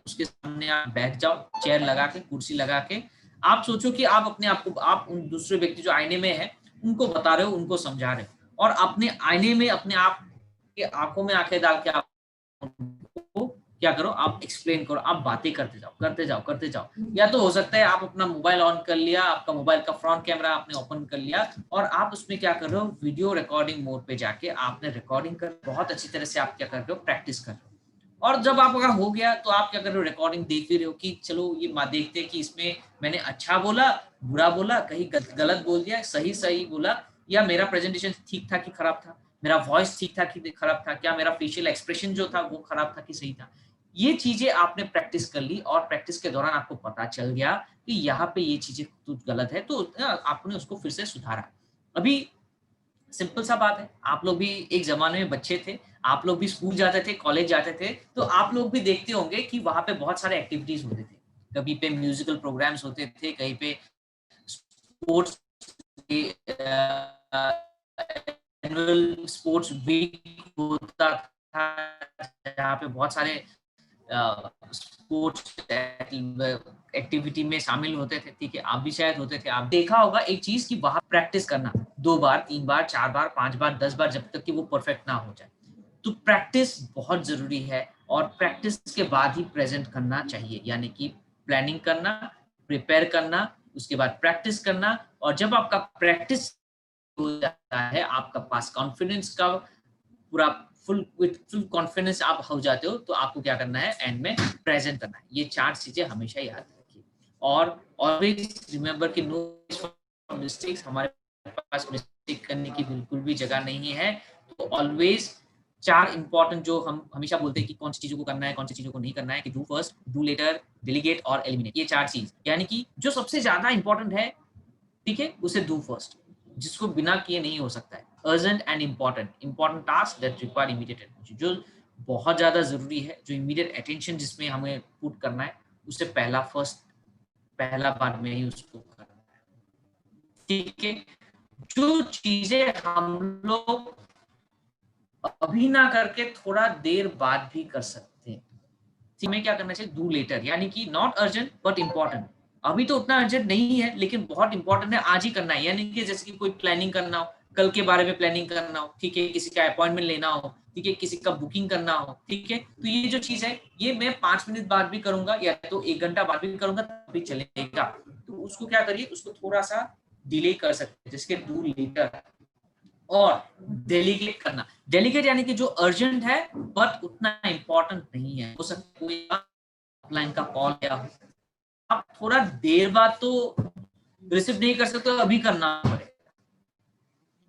उसके सामने आप बैठ जाओ, चेयर लगा के, कुर्सी लगा के, आप सोचो कि आप अपने आप को, आप उन दूसरे व्यक्ति जो आईने में है उनको बता रहे हो, उनको समझा रहे हो, और अपने आईने में अपने आप के आंखों में आंखें डाल के आप उनको क्या करो, आप एक्सप्लेन करो, आप बातें करते जाओ, करते जाओ, करते जाओ। या तो हो सकता है आप अपना मोबाइल ऑन कर लिया, आपका मोबाइल का फ्रंट कैमरा आपने ओपन कर लिया, और आप उसमें क्या कर रहे हो, वीडियो रिकॉर्डिंग मोड पे जाके आपने रिकॉर्डिंग कर बहुत अच्छी तरह से आप क्या कर रहे हो, प्रैक्टिस कर रहे हो। और जब आपका हो गया तो आप क्या कर रहे हो, रिकॉर्डिंग देख भी रहे हो कि चलो ये देखते हैं कि इसमें मैंने अच्छा बोला, बुरा बोला, कहीं गलत बोल दिया, सही सही बोला, या मेरा प्रेजेंटेशन ठीक था कि खराब था, मेरा वॉइस ठीक था कि खराब था, क्या मेरा फेशियल एक्सप्रेशन जो था वो खराब था कि सही था। ये चीजें आपने प्रैक्टिस कर ली, और प्रैक्टिस के दौरान आपको पता चल गया कि यहाँ पे ये चीजें तो गलत है, तो आपने उसको फिर से सुधारा। अभी सिंपल सा बात है, आप लोग भी एक ज़माने में बच्चे थे, आप लोग भी स्कूल जाते थे, कॉलेज जाते थे, तो आप लोग भी देखते होंगे कि वहाँ पे बहुत सारे एक्टिविटीज़ होते थे। कभी पे म्यूज़िकल प्रोग्राम्स होते थे, कहीं पे स्पोर्ट्स के एनुअल स्पोर्ट्स वीक होता था, जहाँ पे बहुत सारे स्पोर्ट्स एक्टिविटी में शामिल होते थे, ठीक है? आप भी शायद होते थे। आप देखा होगा एक चीज़ कि वहाँ प्रैक्टिस करना 2 बार, 3 बार, 4 बार, 5 बार, 10 बार, जब तक कि वो परफेक्ट ना हो जाए। तो प्रैक्टिस बहुत ज़रूरी है, और प्रैक्टिस के बाद ही प्रेज़ेंट करना चाहिए। यानी कि प्लानिंग करना, प्रिपेयर करना, उसके बाद प्रैक्टिस करना, और जब आपका प्रैक्टिस हो जाता है, आपका पास कॉन्फिडेंस का पूरा फुल कॉन्फिडेंस आप हो जाते हो, तो आपको क्या करना है, एंड में प्रेजेंट करना है। ये 4 चीजें हमेशा याद रखिए, और ऑलवेज रिमेंबर कि नो मिस्टेक्स, हमारे पास मिस्टेक करने की बिल्कुल भी जगह नहीं है। तो ऑलवेज 4 इंपॉर्टेंट जो हम हमेशा बोलते हैं कि कौन सी चीजों को करना है, कौन सी चीजों को नहीं करना है, कि do first, do later, delegate और एलिमिनेट। ये 4 चीज, यानी कि जो सबसे ज्यादा इंपॉर्टेंट है, ठीक है, उसे डू फर्स्ट, जिसको बिना किए नहीं हो सकता है। Urgent and important task that require immediate attention, जो बहुत ज्यादा जरूरी है, जो इमीडिएट अटेंशन जिसमें हमें पुट करना है, उसे पहला बार में ही उसको करना है, ठीक है? जो चीजें हम लोग अभी ना करके थोड़ा देर बाद भी कर सकते हैं, हमें क्या करना चाहिए, डू लेटर, यानी कि नॉट अर्जेंट बट इंपॉर्टेंट। अभी तो उतना अर्जेंट नहीं है, लेकिन बहुत इंपॉर्टेंट है, आज ही करना है। यानी कि जैसे कि कोई प्लानिंग करना हो, कल के बारे में प्लानिंग करना हो, ठीक है, किसी का अपॉइंटमेंट लेना हो, ठीक है, किसी का बुकिंग करना हो, ठीक है, तो ये जो चीज है, ये मैं 5 मिनट बाद भी करूंगा, या तो 1 घंटा बाद भी करूंगा, तब भी चलेगा। तो उसको क्या करिए, उसको थोड़ा सा डिले कर सकते हैं, जिसके डू लेटर। और डेलीगेट करना, डेलीगेट यानी कि जो अर्जेंट है बट उतना इंपॉर्टेंट नहीं है, हो सकता है कोई ऑफलाइन का कॉल या आप थोड़ा देर बाद तो रिसीव नहीं कर सकते, तो अभी करना पड़ेगा।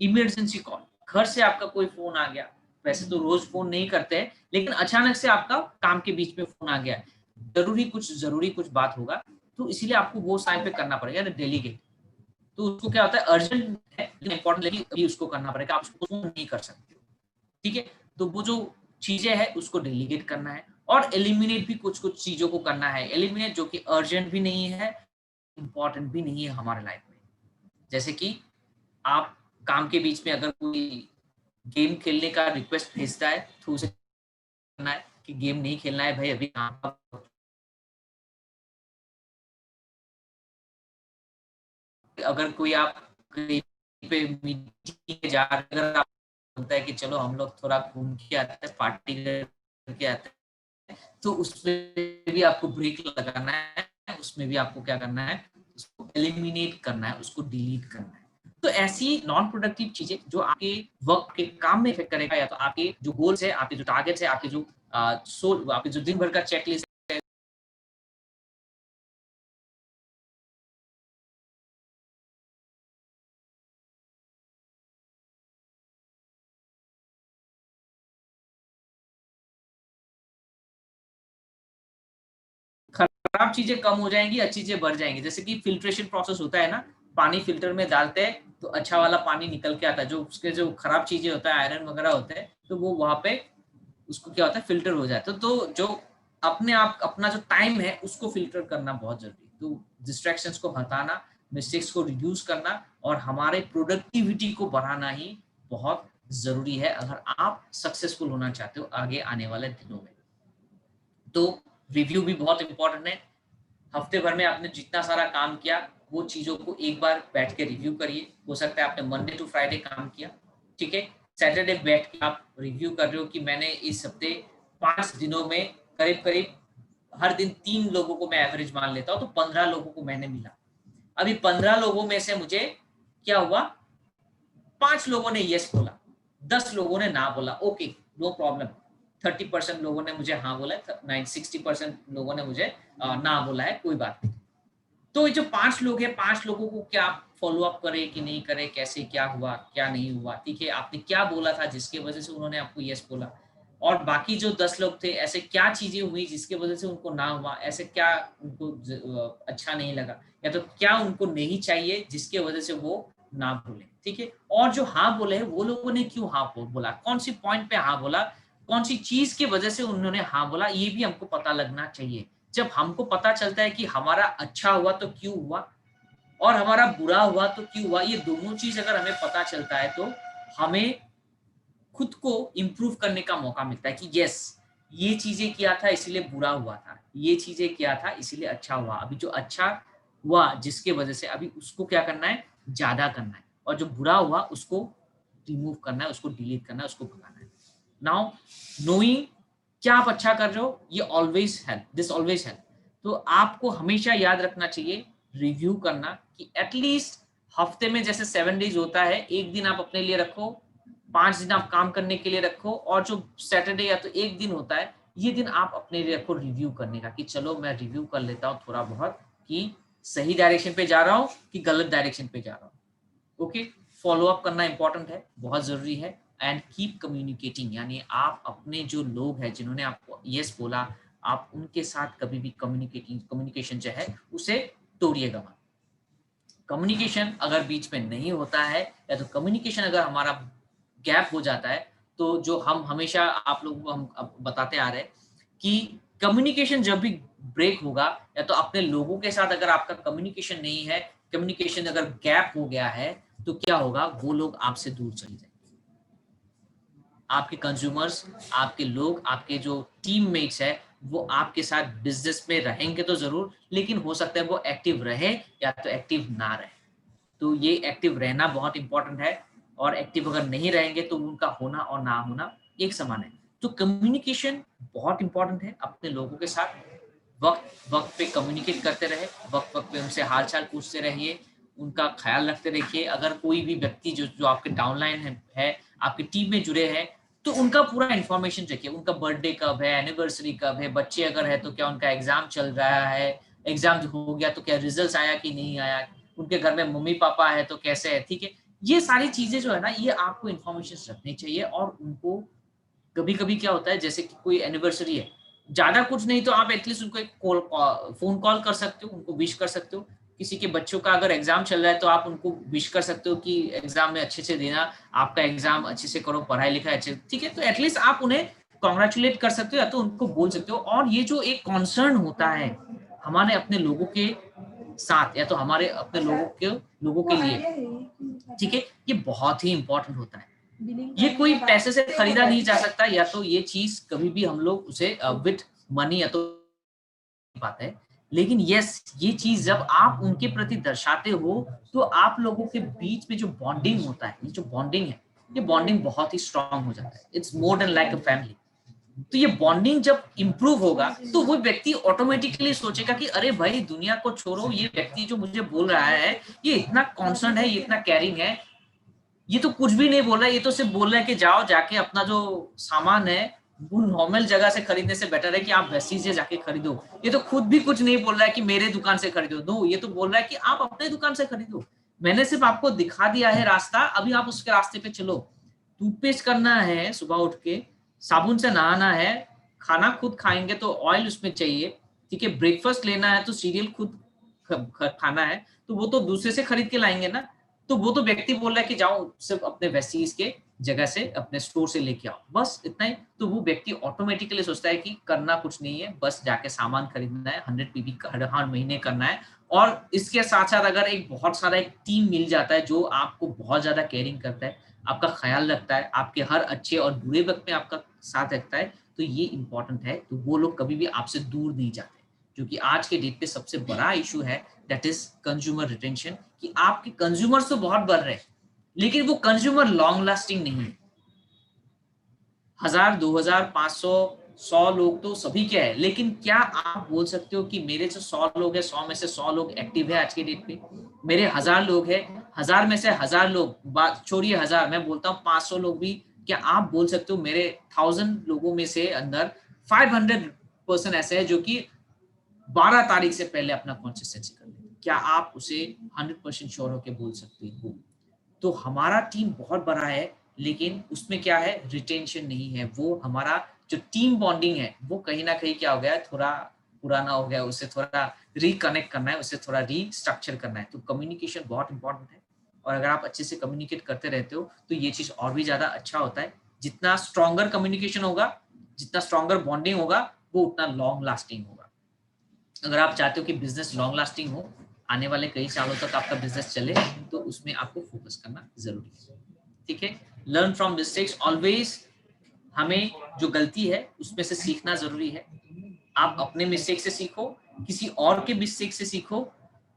इमरजेंसी कॉल, घर से आपका कोई फोन आ गया, वैसे तो रोज फोन नहीं करते हैं, लेकिन अचानक से आपका काम के बीच में फोन आ गया, जरूरी कुछ बात होगा, तो इसीलिए आपको वो टाइम पे करना पड़ेगा ना, डेलीगेट। तो उसको क्या होता है, अर्जेंट है लेकिन इंपॉर्टेंट, लेकिन अभी उसको करना पड़ेगा, आप उसको फोन नहीं कर सकते, ठीक है? तो वो जो चीजें हैं उसको डेलीगेट करना है, और एलिमिनेट भी कुछ कुछ चीजों को करना है, एलिमिनेट जो कि अर्जेंट भी नहीं है, इंपॉर्टेंट भी नहीं है हमारे लाइफ में। जैसे कि आप काम के बीच में अगर कोई गेम खेलने का रिक्वेस्ट भेजता है, तो उसे करना है कि गेम नहीं खेलना है भाई, अभी काम का। अगर कोई आप कहीं पे मीटिंग में जा रहे हैं, अगर आप बोलता है कि चलो हम लोग थोड़ा घूम के आते हैं, पार्टी करके आते हैं, तो उसमें भी आपको ब्रेक लगाना है, उसमें भी आपको क्या करना है, उसको एलिमिनेट करना है, उसको डिलीट करना है। तो ऐसी नॉन प्रोडक्टिव चीजें जो आपके वर्क के काम में इफेक्ट करेगा, या तो आपके जो गोल्स है, आपके जो टारगेट्स है, आपके जो आपके जो दिन भर का चेकलिस्ट है, खराब चीजें कम हो जाएंगी, अच्छी चीजें बढ़ जाएंगी। जैसे कि फिल्ट्रेशन प्रोसेस होता है ना, पानी फिल्टर में डालते हैं तो अच्छा वाला पानी निकल के आता है, जो उसके जो खराब चीजें होता है, आयरन वगैरह होते हैं, तो वो वहां पे उसको क्या होता है, फिल्टर हो जाता है। तो जो अपने आप अपना जो टाइम है उसको फिल्टर करना बहुत जरूरी है। तो डिस्ट्रैक्शंस को हटाना, मिस्टेक्स को रिड्यूस करना और हमारे प्रोडक्टिविटी को बढ़ाना ही बहुत जरूरी है अगर आप सक्सेसफुल होना चाहते हो आगे आने वाले दिनों में। तो रिव्यू भी बहुत इंपॉर्टेंट है। हफ्ते भर में आपने जितना सारा काम किया वो चीजों को एक बार बैठ के रिव्यू करिए। हो सकता है आपने मंडे टू फ्राइडे काम किया, ठीक है, सैटरडे बैठ के आप रिव्यू कर रहे हो कि मैंने इस हफ्ते 5 दिनों में करीब करीब हर दिन 3 लोगों को मैं एवरेज मान लेता हूँ, तो 15 लोगों को मैंने मिला। अभी 15 लोगों में से मुझे क्या हुआ, 5 लोगों ने यस बोला, 10 लोगों ने ना बोला, ओके नो प्रॉब्लम। 30% लोगों ने मुझे हाँ बोला है, 60% लोगों ने मुझे ना बोला है, कोई बात नहीं। तो ये जो 5 लोग हैं, 5 लोगों को क्या फॉलो अप करे कि नहीं करे, कैसे क्या हुआ क्या नहीं हुआ, ठीक है, आपने क्या बोला था जिसके वजह से उन्होंने आपको यस बोला, और बाकी जो 10 लोग थे ऐसे क्या चीजें हुई जिसके वजह से उनको ना हुआ, ऐसे क्या उनको अच्छा नहीं लगा, या तो क्या उनको नहीं चाहिए जिसके वजह से वो ना बोले, ठीक है। और जो हाँ बोले वो लोगों ने क्यों हाँ बोला, कौन सी पॉइंट पे हाँ बोला, कौन सी चीज की वजह से उन्होंने हाँ बोला, ये भी हमको पता लगना चाहिए। जब हमको पता चलता है कि हमारा अच्छा हुआ तो क्यों हुआ और हमारा बुरा हुआ तो क्यों हुआ, ये दोनों चीज अगर हमें पता चलता है तो हमें खुद को इम्प्रूव करने का मौका मिलता है कि यस, ये चीजें किया था इसीलिए बुरा हुआ था, ये चीजें किया था इसीलिए अच्छा हुआ, अभी जो अच्छा हुआ जिसके वजह से अभी उसको क्या करना है, ज्यादा करना है, और जो बुरा हुआ उसको रिमूव करना है, उसको डिलीट करना है, उसको भगाना है। नाउ नोइंग क्या आप अच्छा कर रहे हो, ये always help, this always help. तो आपको हमेशा याद रखना चाहिए रिव्यू करना कि एटलीस्ट हफ्ते में जैसे 7 डेज होता है, एक दिन आप अपने लिए रखो, 5 दिन आप काम करने के लिए रखो, और जो सैटरडे या तो एक दिन होता है, ये दिन आप अपने लिए रखो रिव्यू करने का कि चलो मैं रिव्यू कर लेता हूँ थोड़ा बहुत कि सही डायरेक्शन पे जा रहा हूँ कि गलत डायरेक्शन पे जा रहा हूँ। ओके, फॉलो अप करना इंपॉर्टेंट है, बहुत जरूरी है। एंड कीप कम्युनिकेटिंग, यानी आप अपने जो लोग हैं जिन्होंने आपको यस बोला, आप उनके साथ कभी भी कम्युनिकेशन जो है उसे तोड़िएगा मत। कम्युनिकेशन अगर बीच में नहीं होता है या तो कम्युनिकेशन अगर हमारा गैप हो जाता है, तो जो हम हमेशा आप लोगों को हम अब बताते आ रहे हैं कि कम्युनिकेशन जब भी ब्रेक होगा या तो अपने लोगों के साथ अगर आपका कम्युनिकेशन नहीं है, कम्युनिकेशन अगर गैप हो गया है, तो क्या होगा, वो लोग आपसे दूर चले जाएंगे। आपके कंज्यूमर्स, आपके लोग, आपके जो टीममेट्स है, वो आपके साथ बिजनेस में रहेंगे तो जरूर, लेकिन हो सकता है वो एक्टिव रहे या तो एक्टिव ना रहे। तो ये एक्टिव रहना बहुत इंपॉर्टेंट है, और एक्टिव अगर नहीं रहेंगे तो उनका होना और ना होना एक समान है। तो कम्युनिकेशन बहुत इंपॉर्टेंट है अपने लोगों के साथ। वक्त वक्त पे कम्युनिकेट करते रहे, वक्त वक्त पे उनसे हाल चाल पूछते रहिए, उनका ख्याल रखते रहिए। अगर कोई भी व्यक्ति जो जो आपके डाउनलाइन है आपकी टीम में जुड़े हैं, तो उनका पूरा इन्फॉर्मेशन रखिए, उनका बर्थडे कब है, एनिवर्सरी कब है, बच्चे अगर है तो क्या उनका एग्जाम चल रहा है, एग्जाम हो गया तो क्या रिजल्ट आया कि नहीं आया, उनके घर में मम्मी पापा है तो कैसे है, ठीक है। ये सारी चीजें जो है ना, ये आपको इन्फॉर्मेशन रखनी चाहिए। और उनको कभी कभी क्या होता है, जैसे कि कोई एनिवर्सरी है, ज्यादा कुछ नहीं तो आप एटलीस्ट उनको एक फोन कॉल कर सकते हो, उनको विश कर सकते हो। किसी के बच्चों का अगर एग्जाम चल रहा है तो आप उनको विश कर सकते हो कि एग्जाम में अच्छे से देना, आपका एग्जाम अच्छे से करो, पढ़ाई लिखाई अच्छे, ठीक है। तो एटलीस्ट आप उन्हें कॉन्ग्रेचुलेट कर सकते हो या तो उनको बोल सकते हो। और ये जो एक कॉन्सर्न होता है हमारे अपने लोगों के साथ या तो हमारे अपने लोगों के लिए, ठीक है, ये बहुत ही इंपॉर्टेंट होता है। ये कोई पैसे से खरीदा नहीं जा सकता, या तो ये चीज कभी भी हम लोग उसे विथ मनी या तो पाते हैं। लेकिन यस, ये चीज जब आप उनके प्रति दर्शाते हो, तो आप लोगों के बीच में जो बॉन्डिंग होता है, ये जो बॉन्डिंग है, ये बॉन्डिंग बहुत ही स्ट्रांग हो जाता है। It's more than like a family. तो ये बॉन्डिंग जब इंप्रूव होगा तो वो व्यक्ति ऑटोमेटिकली सोचेगा कि अरे भाई दुनिया को छोड़ो, ये व्यक्ति जो मुझे बोल रहा है ये इतना कॉन्सर्न है, ये इतना केयरिंग है, ये तो कुछ भी नहीं बोल रहा है, ये तो सिर्फ बोल रहा है कि जाओ जाके अपना जो सामान है वो नॉर्मल जगह से खरीदने से बेटर है कि आप वैसी से जाके खरीदो। ये तो खुद भी कुछ नहीं बोल रहा है कि मेरे दुकान से खरीदो, नो, ये तो बोल रहा है कि आप अपने दुकान से खरीदो। मैंने सिर्फ आपको दिखा दिया है रास्ता, अभी आप उसके रास्ते पे चलो। टूथपेस्ट करना है सुबह उठ के, साबुन से नहाना है, खाना खुद खाएंगे तो ऑयल उसमें चाहिए, ठीक है, ब्रेकफास्ट लेना है तो सीरियल खुद खाना है, तो वो तो दूसरे से खरीद के लाएंगे ना। तो वो तो व्यक्ति बोल रहा है कि जाओ सिर्फ अपने वेस्टीज के जगह से अपने स्टोर से लेके आओ, बस इतना ही। तो वो व्यक्ति ऑटोमेटिकली सोचता है कि करना कुछ नहीं है, बस जाके सामान खरीदना है, 100 पीवी हर महीने करना है। और इसके साथ-साथ अगर एक बहुत सारा एक टीम मिल जाता है जो आपको बहुत ज़्यादा केयरिंग करता है, आपका ख़्याल रखता है, आपके हर अच्छे और बुरे वक़्त में आपका साथ रखता है, तो ये इम्पोर्टेंट है। तो वो लोग कभी भी आपसे दूर नहीं जाते। क्योंकि आज के डेट पे सबसे बड़ा इश्यू है दैट इज़ कंज्यूमर रिटेंशन, कि आपके कंज्यूमर्स तो बहुत बढ़ रहे हैं, लेकिन वो कंज्यूमर लॉन्ग लास्टिंग नहीं है। 1000, 2000, 500, 100 लोग तो सभी के हैं, लेकिन क्या आप बोल सकते हो कि मेरे जो 100 लोग हैं, 100 में से 100 लोग एक्टिव है आज के डेट पे? मेरे 1000 लोग हैं, 1000 में से 1000 लोग, बात छोड़िए 1000, मैं बोलता हूँ 500 लोग भी, क्या आप बोल सकते हो मेरे 1000 लोगों में से अंदर 500 पर्सन ऐसे हैं जो कि 12 तारीख से पहले अपना कंसिस्टेंसी कर लेंगे? क्या आप उसे 100% श्योर होके बोल सकते हो? तो हमारा टीम बहुत बड़ा है, लेकिन उसमें क्या है, रिटेंशन नहीं है। वो हमारा जो टीम बॉन्डिंग है, वो कहीं न कहीं क्या हो गया है, थोड़ा पुराना हो गया है, उसे थोड़ा रिकनेक्ट करना है, उसे थोड़ा रीस्ट्रक्चर करना है। तो कम्युनिकेशन बहुत इम्पोर्टेंट है, और अगर आप अच्छे से कम्युनिकेट करते रहते हो, तो ये चीज़ और भी ज़्यादा अच्छा होता है। जितना स्ट्रॉन्गर कम्युनिकेशन होगा, जितना स्ट्रॉन्गर बॉन्डिंग होगा, वो उतना लॉन्ग लास्टिंग होगा। अगर आप चाहते हो कि बिज़नेस लॉन्ग लास्टिंग हो, आने वाले कई सालों तक आपका बिज़नेस चले, तो उसमें आपको फोकस करना ज़रूरी है। ठीक है? Learn from mistakes always. हमें जो गलती है, उसमें से सीखना ज़रूरी है। आप अपने मिस्टेक से सीखो, किसी और के मिस्टेक से सीखो,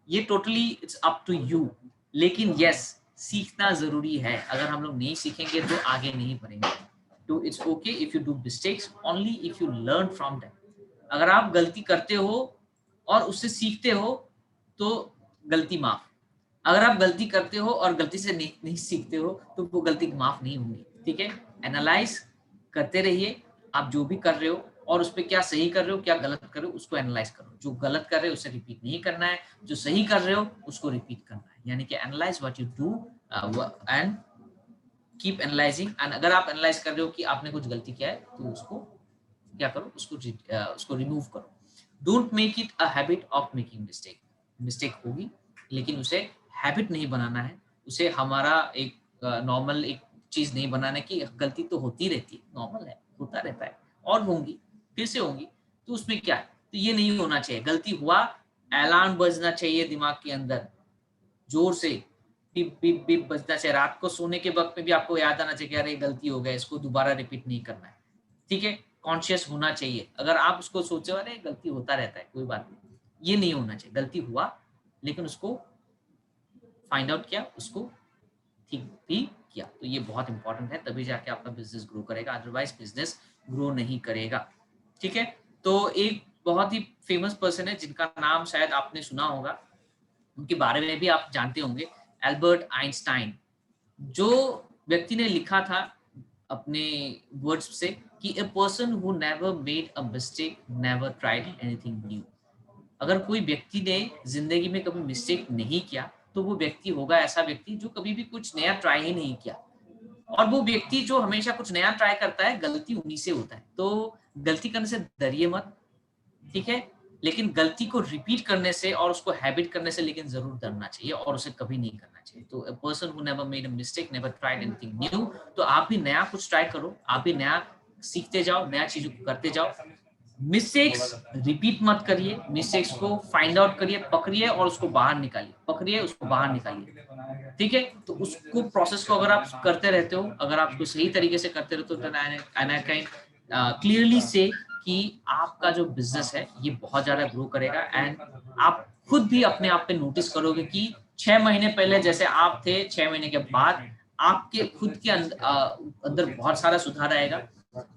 ये totally it's up to you. लेकिन येस, सीखना ज़रूरी है। अगर हम लोग नहीं सीखेंगे तो आगे नहीं बढ़ेंगे। तो it's okay if you do mistakes, only if you learn from them. अगर आप गलती करते हो और उससे सीखते हो, तो गलती माफ़। अगर आप गलती करते हो और गलती से नहीं सीखते हो, तो वो गलती माफ़ नहीं होगी। ठीक है? एनालाइज़ करते रहिए, आप जो भी कर रहे हो, और उसपे क्या सही कर रहे हो, क्या गलत कर रहे हो, उसको एनालाइज़ करो। जो गलत कर रहे हो, उसे रिपीट नहीं करना है, जो सही कर रहे हो, उसको रिपीट करना है। यानी कि analyse what you do and keep analysing. And अगर आप एनालाइज़ कर रहे हो कि आपने कुछ गलती किया है, तो उसको क्या करो, उसको रिमूव करो। Don't make it a habit of making mistake. Mistake होगी, लेकिन उसे हैबिट नहीं बनाना है। उसे हमारा एक नॉर्मल एक चीज़ नहीं बनाना है कि गलती तो होती रहती है, नॉर्मल है, होता रहता है, और होंगी, फिर से होंगी, तो उसमें क्या है? तो ये नहीं होना चाहिए। गलती हुआ, अलार्म बजना चाहिए दिमाग के अंदर, ज़ोर से, बिप, बिप, बिप बजना चाहिए। रात को सोने के वक़्त में भी आपको याद आना चाहिए कि अरे गलती हो गया, इसको दोबारा रिपीट नहीं करना है। ठीक है? कॉन्शियस होना चाहिए। अगर आप उसको सोचे अरे गलती होता रहता है, कोई बात नहीं। ये नहीं होना चाहिए। गलती हुआ, लेकिन उसको फाइंड आउट किया, उसको ठीक भी किया। तो ये बहुत इम्पोर्टेंट है, तभी जाके आपका बिज़नेस ग्रो करेगा, अदरवाइज़ बिज़नेस ग्रो नहीं करेगा। ठीक है? तो एक बहुत ही फेमस पर्सन है जिनका नाम शायद आपने सुना होगा, उनके बारे में भी आप जानते होंगे, एल्बर्ट आइंस्टाइन। जो व्यक्ति ने लिखा था अपने वर्ड्स से कि a person who never made a mistake never tried anything new. अगर कोई व्यक्ति ने जिंदगी में कभी मिस्टेक नहीं किया, तो वो व्यक्ति होगा ऐसा व्यक्ति जो कभी भी कुछ नया ट्राई ही नहीं किया। और वो व्यक्ति जो हमेशा कुछ नया ट्राई करता है, गलती उन्हीं से होता है। तो गलती करने से डरिए मत, ठीक है? लेकिन गलती को रिपीट करने से और उसको हैबिट करने से लेकिन ज़रूर डरना चाहिए, और उसे कभी नहीं करना चाहिए। तो a person who never made a mistake never tried anything new. तो आप भी नया कुछ ट्राई करो, आप भी नया सीखते जाओ, नया चीज़ों को करते जाओ। मिस्टेक्स रिपीट मत करिए, मिस्टेक्स को फाइंड आउट करिए, पकड़िए और उसको बाहर निकालिए, पकड़िए उसको बाहर निकालिए। ठीक है? तो उसको प्रोसेस को अगर आप करते रहते हो, अगर आप उसको सही तरीके से करते रहते हो, तो आई कैन क्लियरली से कि आपका जो बिज़नेस है, ये बहुत ज़्यादा ग्रो करेगा। एंड आप खुद भी अपने आप पे नोटिस करोगे कि 6 महीने पहले जैसे आप थे, 6 महीने के बाद आपके खुद के अंदर बहुत सारा सुधार आएगा,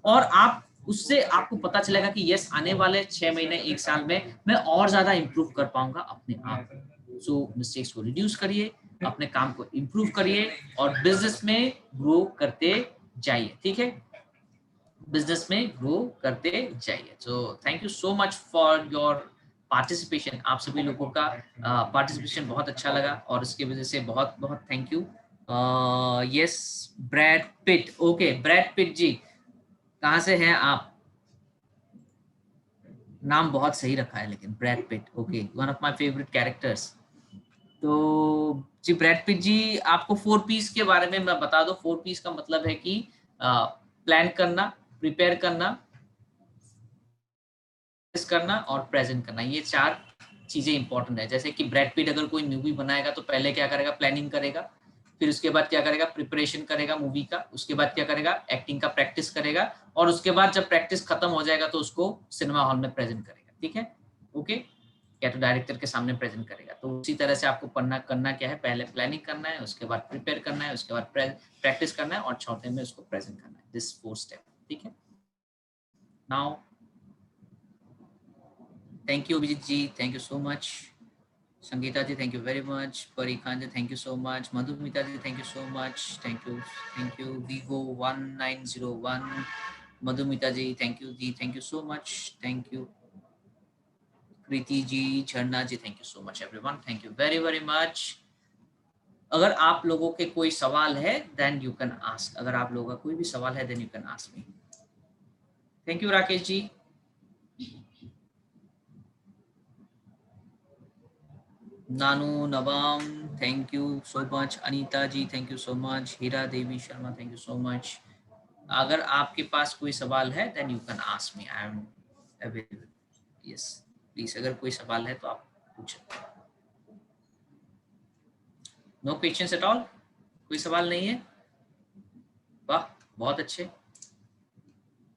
और आप उससे आपको पता चलेगा कि यस, आने वाले 6 महीने, 1 साल में मैं और ज़्यादा इम्प्रूव कर पाऊँगा अपने आप को। सो मिस्टेक्स को रिड्यूस करिए, अपने काम को इम्प्रूव करिए, और बिज़नेस में ग्रो करते जाइए, ठीक है? बिज़नेस में ग्रो करते जाइए। So thank you so much for your participation. आप सभी लोगों का पार्टिसिपेशन बहुत अच्छा लगा, और इसकी वज़ह से बहुत-बहुत thank you. Yes, Brad Pitt, okay, Brad Pitt ji, कहाँ से हैं आप? नाम बहुत सही रखा है लेकिन, bread Pitt, okay, one of my favourite characters. तो जी ब्रैड पिट जी, आपको 4 पीस के बारे में मैं बता दूं। 4 पीस का मतलब है कि प्लान करना, प्रिपेयर करना, करना और प्रेजेंट करना। ये 4 चीजें इंपॉर्टेंट है। जैसे कि ब्रैड पिट अगर कोई मूवी बनाएगा तो पहले क्या करेगा, प्लानिंग करेगा, फिर उसके बाद क्या करेगा, प्रिपरेशन करेगा मूवी का, उसके बाद क्या करेगा, एक्टिंग का प्रैक्टिस करेगा, और उसके बाद जब प्रैक्टिस खत्म हो जाएगा तो उसको सिनेमा हॉल में प्रेजेंट करेगा। ठीक है, ओके, या तो डायरेक्टर के सामने प्रेजेंट करेगा। तो उसी तरह से आपको पढ़ना करना क्या है, पहले प्लानिंग करना है, उसके बाद प्रिपेयर करना है, उसके बाद प्रैक्टिस करना है, और चौथे में उसको प्रेजेंट करना है। This 4 step. ठीक है, now thank you Abhijit ji, thank you so much. Sangeeta ji, thank you very much. Pari Khan ji, thank you so much. Madhumita ji, thank you so much. Thank you, thank you. Vigo 1901. Madhumita ji, thank you ji, thank you so much. Thank you. Kriti ji, Jharna ji, thank you so much everyone. Thank you very very much. अगर आप लोगों के कोई सवाल है, then you can ask. अगर आप लोगों का कोई भी सवाल है, then you can ask me. Thank you Rakesh ji. नानू नवाम, thank you so much. Anita ji, thank you so much. Hira Devi Sharma, thank you so much. अगर आपके पास कोई सवाल है then you can ask me, I am available. Yes please, अगर कोई सवाल है तो आप पूछ सकते हैं। नो क्वेश्चंस एट ऑल, कोई सवाल नहीं है? वाह, बहुत अच्छे।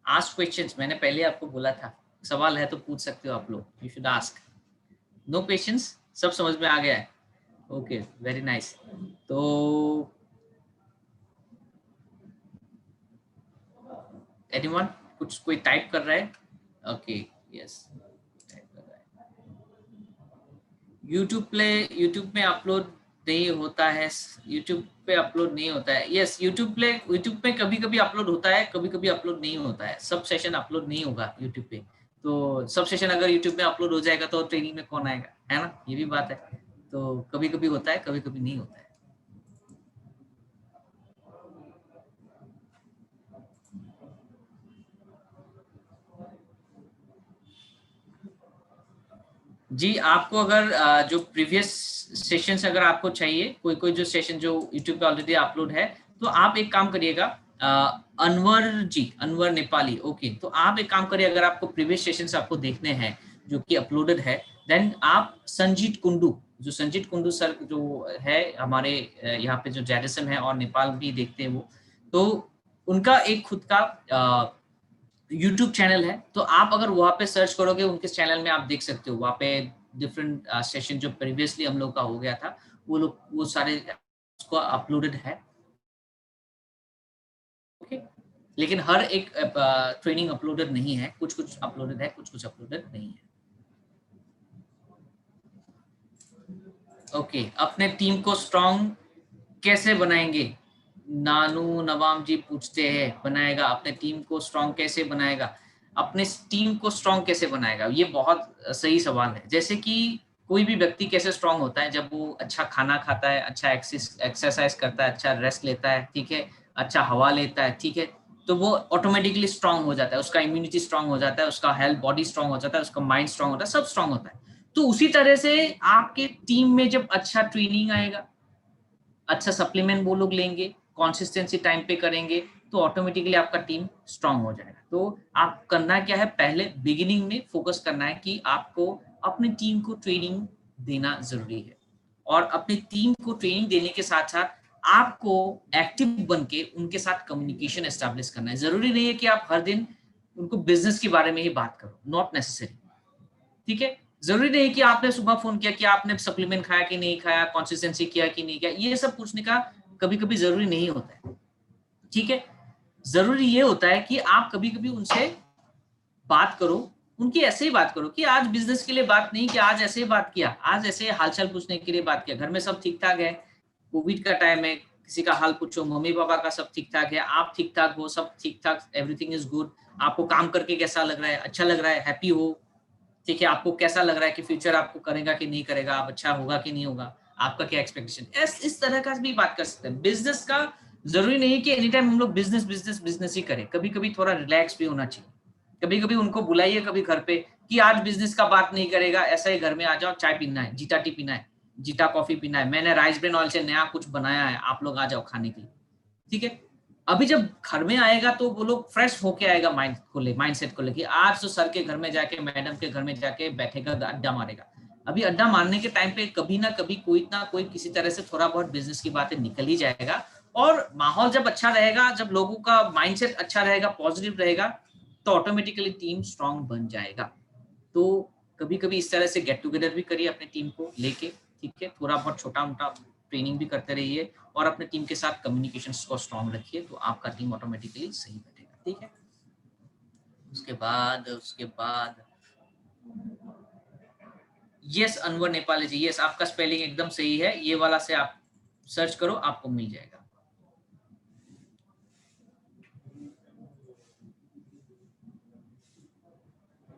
आस्क क्वेश्चंस, मैंने पहले आपको बोला था, सवाल है तो पूछ सकते हो आप लोग, you should ask. No questions, सब समझ में आ गया है? Okay, very nice. तो एनीवन, कुछ कोई टाइप कर रहा है? ओके, यस, टाइप कर रहा है। यूट्यूब में अपलोड नहीं होता है, यूट्यूब पे अपलोड नहीं होता है। यस, यूट्यूब पे कभी कभी अपलोड होता है, कभी कभी अपलोड नहीं होता है। सब सेशन अपलोड नहीं होगा यूट्यूब पे। तो सब सेशन अगर यूट्यूब में अपलोड हो जाएगा तो ट्रेनिंग में कौन आएगा, है ना? ये भी बात है। तो कभी कभी होता है, कभी कभी नहीं होता है। जी, आपको अगर जो प्रीवियस सेशंस अगर आपको चाहिए, कोई जो सेशन जो यूट्यूब पे ऑलरेडी अपलोड है, तो आप एक काम करिएगा। अनवर जी, अनवर नेपाली, ओके, तो आप एक काम करिए, अगर आपको प्रीवियस सेशंस आपको देखने हैं जो कि अपलोडेड है, देन आप संजीत कुंडू, जो संजीत कुंडू सर जो है हमारे यहाँ पे जो जेरिसम है और नेपाल भी देखते हैं वो, तो उनका एक खुद का यूट्यूब चैनल है। तो आप अगर वहाँ पे सर्च करोगे उनके चैनल में, आप देख सकते हो वहाँ पे डिफरेंट सेशन जो प्रीवियसली हम लोग का हो गया था, वो सारे उसको अपलोडेड है। ओके, लेकिन हर एक ट्रेनिंग अपलोडेड नहीं है, कुछ कुछ अपलोडेड है, कुछ कुछ अपलोडेड नहीं है। ओके, अपने टीम को स्ट्रॉन्ग कैसे बनाएंगे? नानू नवाम जी पूछते हैं, बनाएगा अपने टीम को स्ट्रॉन्ग कैसे बनाएगा? अपने टीम को स्ट्रॉन्ग कैसे बनाएगा? ये बहुत सही सवाल है। जैसे कि कोई भी व्यक्ति कैसे स्ट्रॉन्ग होता है? जब वो अच्छा खाना खाता है, अच्छा एक्सरसाइज करता है, अच्छा रेस्ट लेता है, ठीक है, अच्छा हवा लेता है, ठीक है, तो वो ऑटोमेटिकली स्ट्रॉन्ग हो जाता है, उसका इम्यूनिटी स्ट्रॉन्ग हो जाता है, उसका हेल्थ बॉडी स्ट्रॉन्ग हो जाता है, उसका माइंड स्ट्रॉन्ग होता है, सब स्ट्रॉन्ग होता है। तो उसी तरह से आपके टीम में जब अच्छा ट्रेनिंग आएगा, अच्छा सप्लीमेंट वो लोग लेंगे, कंसिस्टेंसी टाइम पे करेंगे, तो ऑटोमेटिकली आपका टीम स्ट्रांग हो जाएगा। तो आप करना क्या है, पहले बिगिनिंग में फोकस करना है कि आपको अपनी टीम को ट्रेनिंग देना जरूरी है, और अपनी टीम को ट्रेनिंग देने के साथ साथ आपको एक्टिव बन के उनके साथ कम्युनिकेशन एस्टेब्लिश करना है। जरूरी नहीं है कि आप हर दिन उनको बिजनेस के बारे में ही बात करो, नॉट नेसेसरी। ठीक है, जरूरी नहीं कि आपने सुबह फोन किया कि आपने सप्लीमेंट खाया कि नहीं खाया, कंसिस्टेंसी किया कि नहीं किया, ये सब पूछने का कभी कभी जरूरी नहीं होता है। ठीक है, जरूरी ये होता है कि आप कभी कभी उनसे बात करो, उनकी ऐसे ही बात करो कि आज बिजनेस के लिए बात नहीं, कि आज ऐसे ही बात किया, आज ऐसे हालचाल पूछने के लिए बात किया, घर में सब ठीक ठाक है, कोविड का टाइम है, किसी का हाल पूछो, मम्मी पापा का सब ठीक ठाक है, आप ठीक ठाक हो, सब ठीक ठाक, एवरीथिंग इज गुड, आपको काम करके कैसा लग रहा है, अच्छा लग रहा है, हैप्पी हो, ठीक है, आपको कैसा लग रहा है कि फ्यूचर आपको करेगा कि नहीं करेगा, आप अच्छा होगा कि नहीं होगा, आपका क्या एक्सपेक्टेशन, इस तरह का भी बात कर सकते हैं। बिजनेस का जरूरी नहीं है कि एनी टाइम हम लोग बिजनेस बिजनेस बिजनेस ही करें, कभी कभी थोड़ा रिलैक्स भी होना चाहिए। कभी कभी उनको बुलाइए कभी घर पे कि आज बिजनेस का बात नहीं करेगा, ऐसा ही घर में आ जाओ, चाय पीना है, जीटा टी पीना है, जीटा कॉफी पीना है, मैंने राइस ब्रेन ऑयल से नया कुछ बनाया है, आप लोग आ जाओ खाने के लिए, ठीक है? अभी जब घर में आएगा तो वो लोग फ्रेश होके आएगा माइंडसेट को लेके। आज तो सर के घर में जाके, मैडम के घर में जाके बैठेगा, अड्डा मारेगा। अभी अड्डा मारने के टाइम पे कभी ना कभी कोई ना कोई किसी तरह से थोड़ा बहुत बिज़नेस की बातें निकल ही जाएगा और माहौल जब अच्छा रहेगा, जब लोगों का माइंडसेट अच्छा रहेगा, पॉजिटिव रहेगा, तो ऑटोमेटिकली टीम स्ट्रॉन्ग बन जाएगा। तो कभी-कभी इस तरह से गेट टुगेदर भी करिए अपनी टीम को लेके, ठीक है? थोड़ा बहुत छोटा-मोटा ट्रेनिंग भी करते रहिए और अपने टीम के साथ कम्युनिकेशंस को स्ट्रॉन्ग रखिए, तो आपका टीम ऑटोमेटिकली सही बैठेगा, ठीक है? उसके बाद यस अनवर नेपाली जी, यस आपका स्पेलिंग एकदम सही है, ये वाला से आप सर्च करो, आपको मिल जाएगा।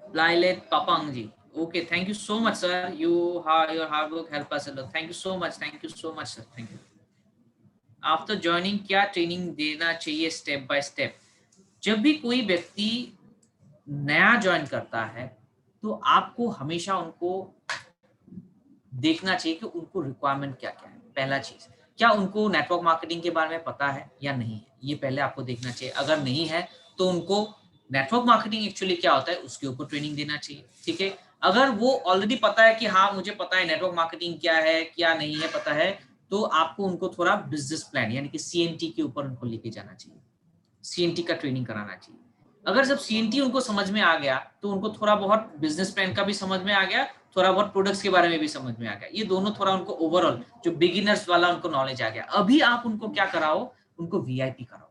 Lailet Papang ji. Okay, thank you so much, sir. Your hard work help us a lot. Thank you so much. Thank you so much, sir. Thank you. After joining क्या ट्रेनिंग देना चाहिए step by step? जब भी कोई व्यक्ति नया join करता है, तो आपको हमेशा उनको देखना चाहिए कि उनको रिक्वायरमेंट क्या-क्या है। पहला चीज़, क्या उनको नेटवर्क मार्केटिंग के बारे में पता है या नहीं है? ये पहले आपको देखना चाहिए। अगर नहीं है, तो उनको नेटवर्क मार्केटिंग एक्चुअली क्या होता है, उसके ऊपर ट्रेनिंग देना चाहिए, ठीक है? अगर वो ऑलरेडी पता है कि हाँ, मुझे पता है नेटवर्क मार्केटिंग क्या है, क्या नहीं है, पता है, तो आपको उनको थोड़ा बिज़नेस प्लान यानी कि सीएनटी के ऊपर उनको लेके जाना चाहिए। सीएनटी का ट्रेनिंग कराना चाहिए। अगर जब सीएनटी उनको समझ में आ गया, तो उनको थोड़ा बहुत बिज़नेस प्लान का भी समझ में आ गया, थोड़ा बहुत प्रोडक्ट्स के बारे में भी समझ में आ गया। ये दोनों थोड़ा उनको ओवरऑल जो बिगिनर्स वाला उनको नॉलेज आ गया। अभी आप उनको क्या कराओ, उनको वीआईपी कराओ।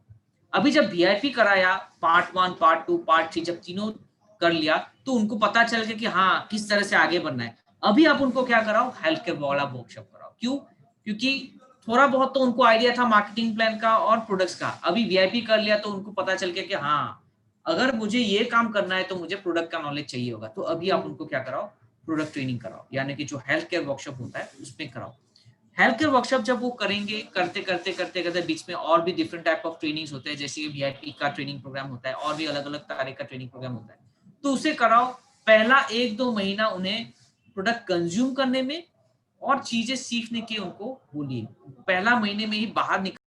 अभी जब वीआईपी कराया, पार्ट 1, पार्ट 2, पार्ट 3 जब तीनों कर लिया, तो उनको पता चल गया कि हाँ, किस तरह से आगे बढ़ना है। अभी आप उनको क्या कराओ, हेल्थ केयर वाला वर्कशॉप कराओ। क्यों? क्योंकि थोड़ा बहुत तो उनको आइडिया था मार्केटिंग प्लान का और प्रोडक्ट्स का। अभी वीआईपी कर लिया तो उनको पता चल गया कि हाँ, अगर मुझे ये काम करना है तो मुझे प्रोडक्ट का नॉलेज चाहिए होगा। तो अभी आप उनको क्या कराओ, प्रोडक्ट ट्रेनिंग कराओ। यानी कि जो हेल्थ केयर वर्कशॉप होता है उसमें कराओ। हेल्थ केयर वर्कशॉप जब वो करेंगे, करते-करते बीच में और भी डिफरेंट टाइप ऑफ ट्रेनिंग्स होते हैं, जैसे कि वीआईपी का ट्रेनिंग प्रोग्राम होता है और भी अलग-अलग तरह का ट्रेनिंग प्रोग्राम होता है। तो उसे कराओ। पहला 1-2 महीना उन्हें प्रोडक्ट कंज्यूम करने में और चीज़ें सीखने की उनको बोलिए। पहला महीने में ही बाहर निकल